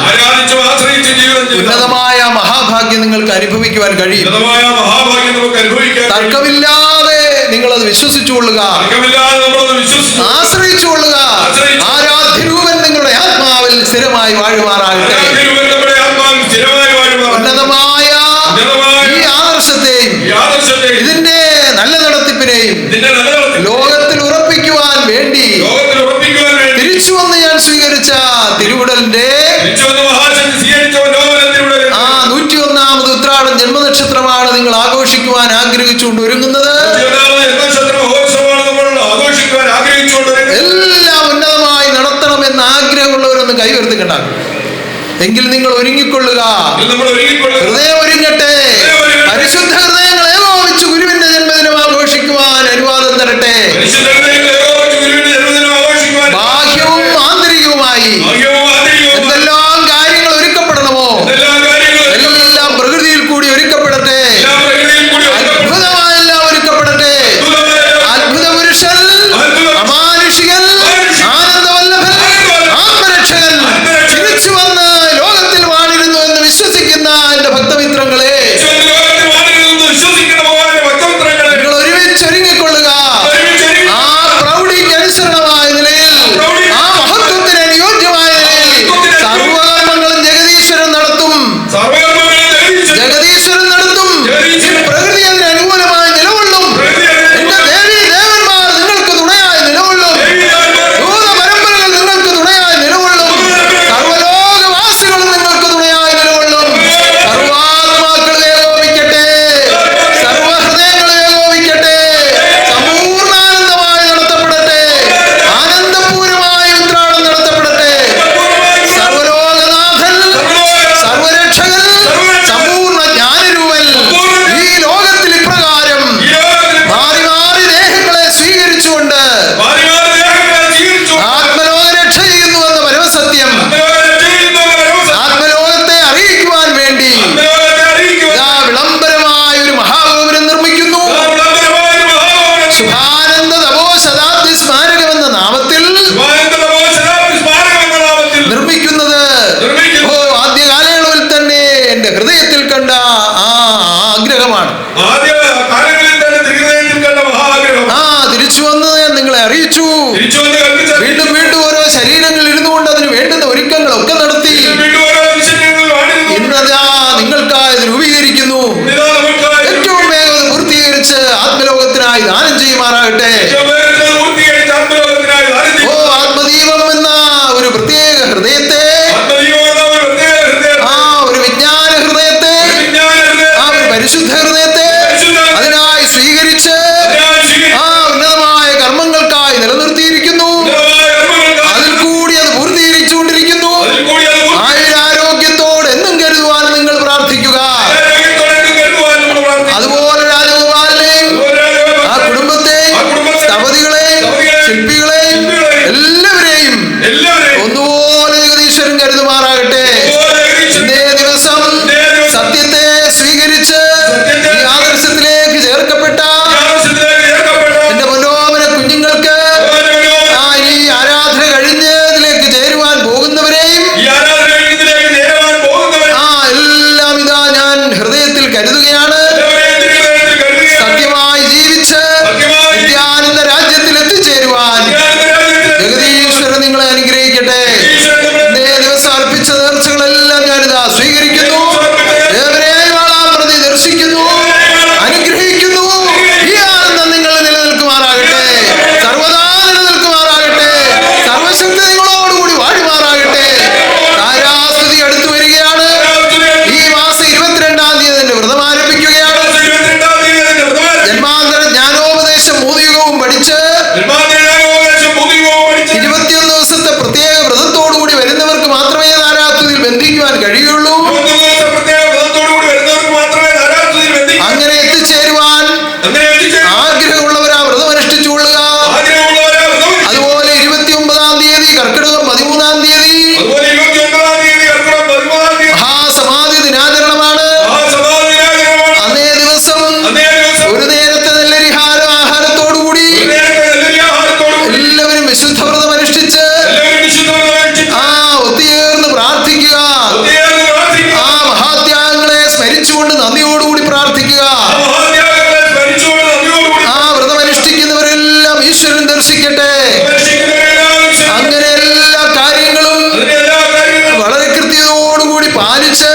ഉന്നതമായ മഹാഭാഗ്യം നിങ്ങൾക്ക് അനുഭവിക്കുവാൻ കഴിയും. തർക്കമില്ലാതെ നിങ്ങൾ അത് വിശ്വസിച്ചുകൊള്ളുക, ആശ്രയിച്ചുകൊള്ളുക. ആരാധ്യരൂപൻ നിങ്ങളുടെ ആത്മാവിൽ സ്ഥിരമായി വാഴുമാറാകട്ടെ. ഉന്നതമായ ഈ ആദർശത്തെയും ഇതിന്റെ നല്ല നടത്തിപ്പിനെയും ലോകത്തിൽ ഉറപ്പിക്കുവാൻ വേണ്ടി തിരിച്ചു വന്ന് ഞാൻ സ്വീകരിച്ച തിരുവുടലിന്റെ 101ാമത് ഉത്രാടം ജന്മനക്ഷത്രമാണ് നിങ്ങൾ ആഘോഷിക്കുവാൻ ആഗ്രഹിച്ചുകൊണ്ട് ഒരുങ്ങുന്നത്. എല്ലാം ഉന്നതമായി നടത്തണമെന്ന് ആഗ്രഹമുള്ളവരൊന്ന് കൈവർത്തിക്കണ്ടാകും. എങ്കിൽ നിങ്ങൾ ഒരുങ്ങിക്കൊള്ളുക, ഹൃദയം ഒരുങ്ങട്ടെ. പരിശുദ്ധ ഹൃദയങ്ങളെ ഏകോപിച്ച് ഗുരുവിന്റെ ജന്മദിനം ആഘോഷിക്കുവാൻ അനുവാദം തരട്ടെ. ബാഹ്യവും ആന്തരികവുമായി എന്തെല്ലാം കാര്യങ്ങൾ ഒരുക്കപ്പെടണമോ എല്ലാം പ്രകൃതിയിൽ കൂടി ഒരുക്കപ്പെടട്ടെ. അത്ഭുതമായെല്ലാം ഒരുക്കപ്പെടട്ടെ. അത്ഭുത പുരുഷൻ, അമാനുഷികൻ, ആനന്ദവല്ലഭൻ, ആത്മരക്ഷകൻ തിരിച്ചു വന്ന് ലോകത്തിൽ വാണിരുന്നു എന്ന് വിശ്വസിക്കുന്ന എന്റെ ഭക്തമിത്രങ്ങളെ, നിങ്ങൾ ഒരുമിച്ചൊരുങ്ങിക്കൊള്ളുക. ആ പ്രൗഢിക്ക് അനുസരണമായ നിലയിൽ, ആ മഹത്വത്തിന് അനുയോജ്യമായ നിലയിൽ സർവ്വ കൽപ്പിച്ചു. തിരിച്ചു വന്ന് കൽപ്പിച്ചു. വീണ്ടും വീണ്ടും ഓരോ ശരീരങ്ങളിൽ ഇരുന്നു കൊണ്ട് അതിന് വേണ്ടുന്ന ഒരുക്കങ്ങളൊക്കെ നടത്തി. ഇന്നതാ നിങ്ങൾക്കായി രൂപീകരിക്കുന്നു. ഏറ്റവും വേഗം പൂർത്തീകരിച്ച് ആത്മലോകത്തിനായി ദാനം ചെയ്യുമാറാകട്ടെ. ഓ ആത്മദീപം എന്ന ഒരു പ്രത്യേക ഹൃദയത്തെ, ആ ഒരു വിജ്ഞാന ഹൃദയത്തെ, ആ ഒരു പരിശുദ്ധ ഹൃദയത്തെ അതിനായി സ്വീകരിച്ച് ആ ഉന്നതമായ കർമ്മങ്ങൾക്കായി നിലനിർത്തിയിരിക്കുന്നു. അതിൽ കൂടി അത് പൂർത്തീകരിച്ചുകൊണ്ടിരിക്കുന്നു. ആയുരാരോഗ്യത്തോടെ എന്നും കരുതുവാൻ നിങ്ങൾ പ്രാർത്ഥിക്കുക. അതുപോലെ രാജഗോപാലിനെയും ആ കുടുംബത്തെയും സ്ഥപതികളെയും ശില്പികളെയും എല്ലാവരെയും ഒന്നുപോലെ ജഗദീശ്വരൻ കരുതുമാറാകട്ടെ. ഇന്നേ ദിവസം സത്യത്തെ സ്വീകരിച്ച് ഈ ആദർശത്തിലേക്ക് ചേർക്കപ്പെട്ട എന്റെ മനോഹര കുഞ്ഞുങ്ങൾക്ക് ആ ഈ ആരാധന കഴിഞ്ഞ് ഇതിലേക്ക് ചേരുവാൻ പോകുന്നവരെയും ആ എല്ലാം ഇതാ ഞാൻ ഹൃദയത്തിൽ കരുതുകയാണ്. സത്യമായി ജീവിച്ച് നിത്യാനന്ദ രാജ്യത്തിൽ എത്തിച്ചേരുവാൻ ജഗദീശ്വരൻ നിങ്ങളെ അനുഗ്രഹിക്കട്ടെ. ഇന്നേ ദിവസം അർപ്പിച്ച നേർച്ചകളെല്ലാം ഞാനിതാ സ്വീകരിക്കുന്നു. ഏവരെയും ആളാം പ്രതി ദർശിക്കുന്നു, അനുഗ്രഹിക്കുന്നു. ഈ ആനന്ദം നിങ്ങൾ നിലനിൽക്കുമാറാകട്ടെ, സർവദാ നിലനിൽക്കുമാറാകട്ടെ. സർവശക്തി നിങ്ങളോടുകൂടി വാഴുമാറാകട്ടെ. താരാസ്തുതി അടുത്തു വരികയാണ്. ഈ മാസം 22-ാം തീയതി തന്നെ വ്രതം ആരംഭിക്കുകയാണ്. ജന്മാന്തര ജ്ഞാനോപദേശം മൂന്നിയുഗവും പഠിച്ച് 21 ദിവസത്തെ പ്രത്യേക വ്രതത്തോടുകൂടി വരുന്നവർക്ക് മാത്രമേ താരാസ്തുതിയിൽ ബന്ധിക്കുവാൻ കഴിയുള്ളൂ. അങ്ങനെ എത്തിച്ചേരുവാൻ ആഗ്രഹമുള്ളവർ ആ വ്രതം അനുഷ്ഠിച്ചുകൊള്ളുക. അതുപോലെ 29-ാം തീയതി കർക്കിടകം 13-ാം തീയതി മഹാസമാധി ദിനാചരണമാണ്. അന്നേ ദിവസം ഒരു നേരത്തെ നെല്ലരിഹാരം ആഹാരത്തോടുകൂടി എല്ലാവരും വിശുദ്ധ വ്രതം അനുഷ്ഠിച്ച് ആ ഒത്തുചേർന്ന് പ്രാർത്ഥിക്കുക. ആ മഹാത്യാഗങ്ങളെ സ്മരിച്ചുകൊണ്ട് നന്ദിയോടുകൂടി പ്രാർത്ഥിക്കുക. ആ വ്രതം അനുഷ്ഠിക്കുന്നവരെല്ലാം ഈശ്വരൻ ദർശിക്കട്ടെ. അങ്ങനെ എല്ലാ കാര്യങ്ങളും വളരെ കൃത്യതയോടുകൂടി പാലിച്ച്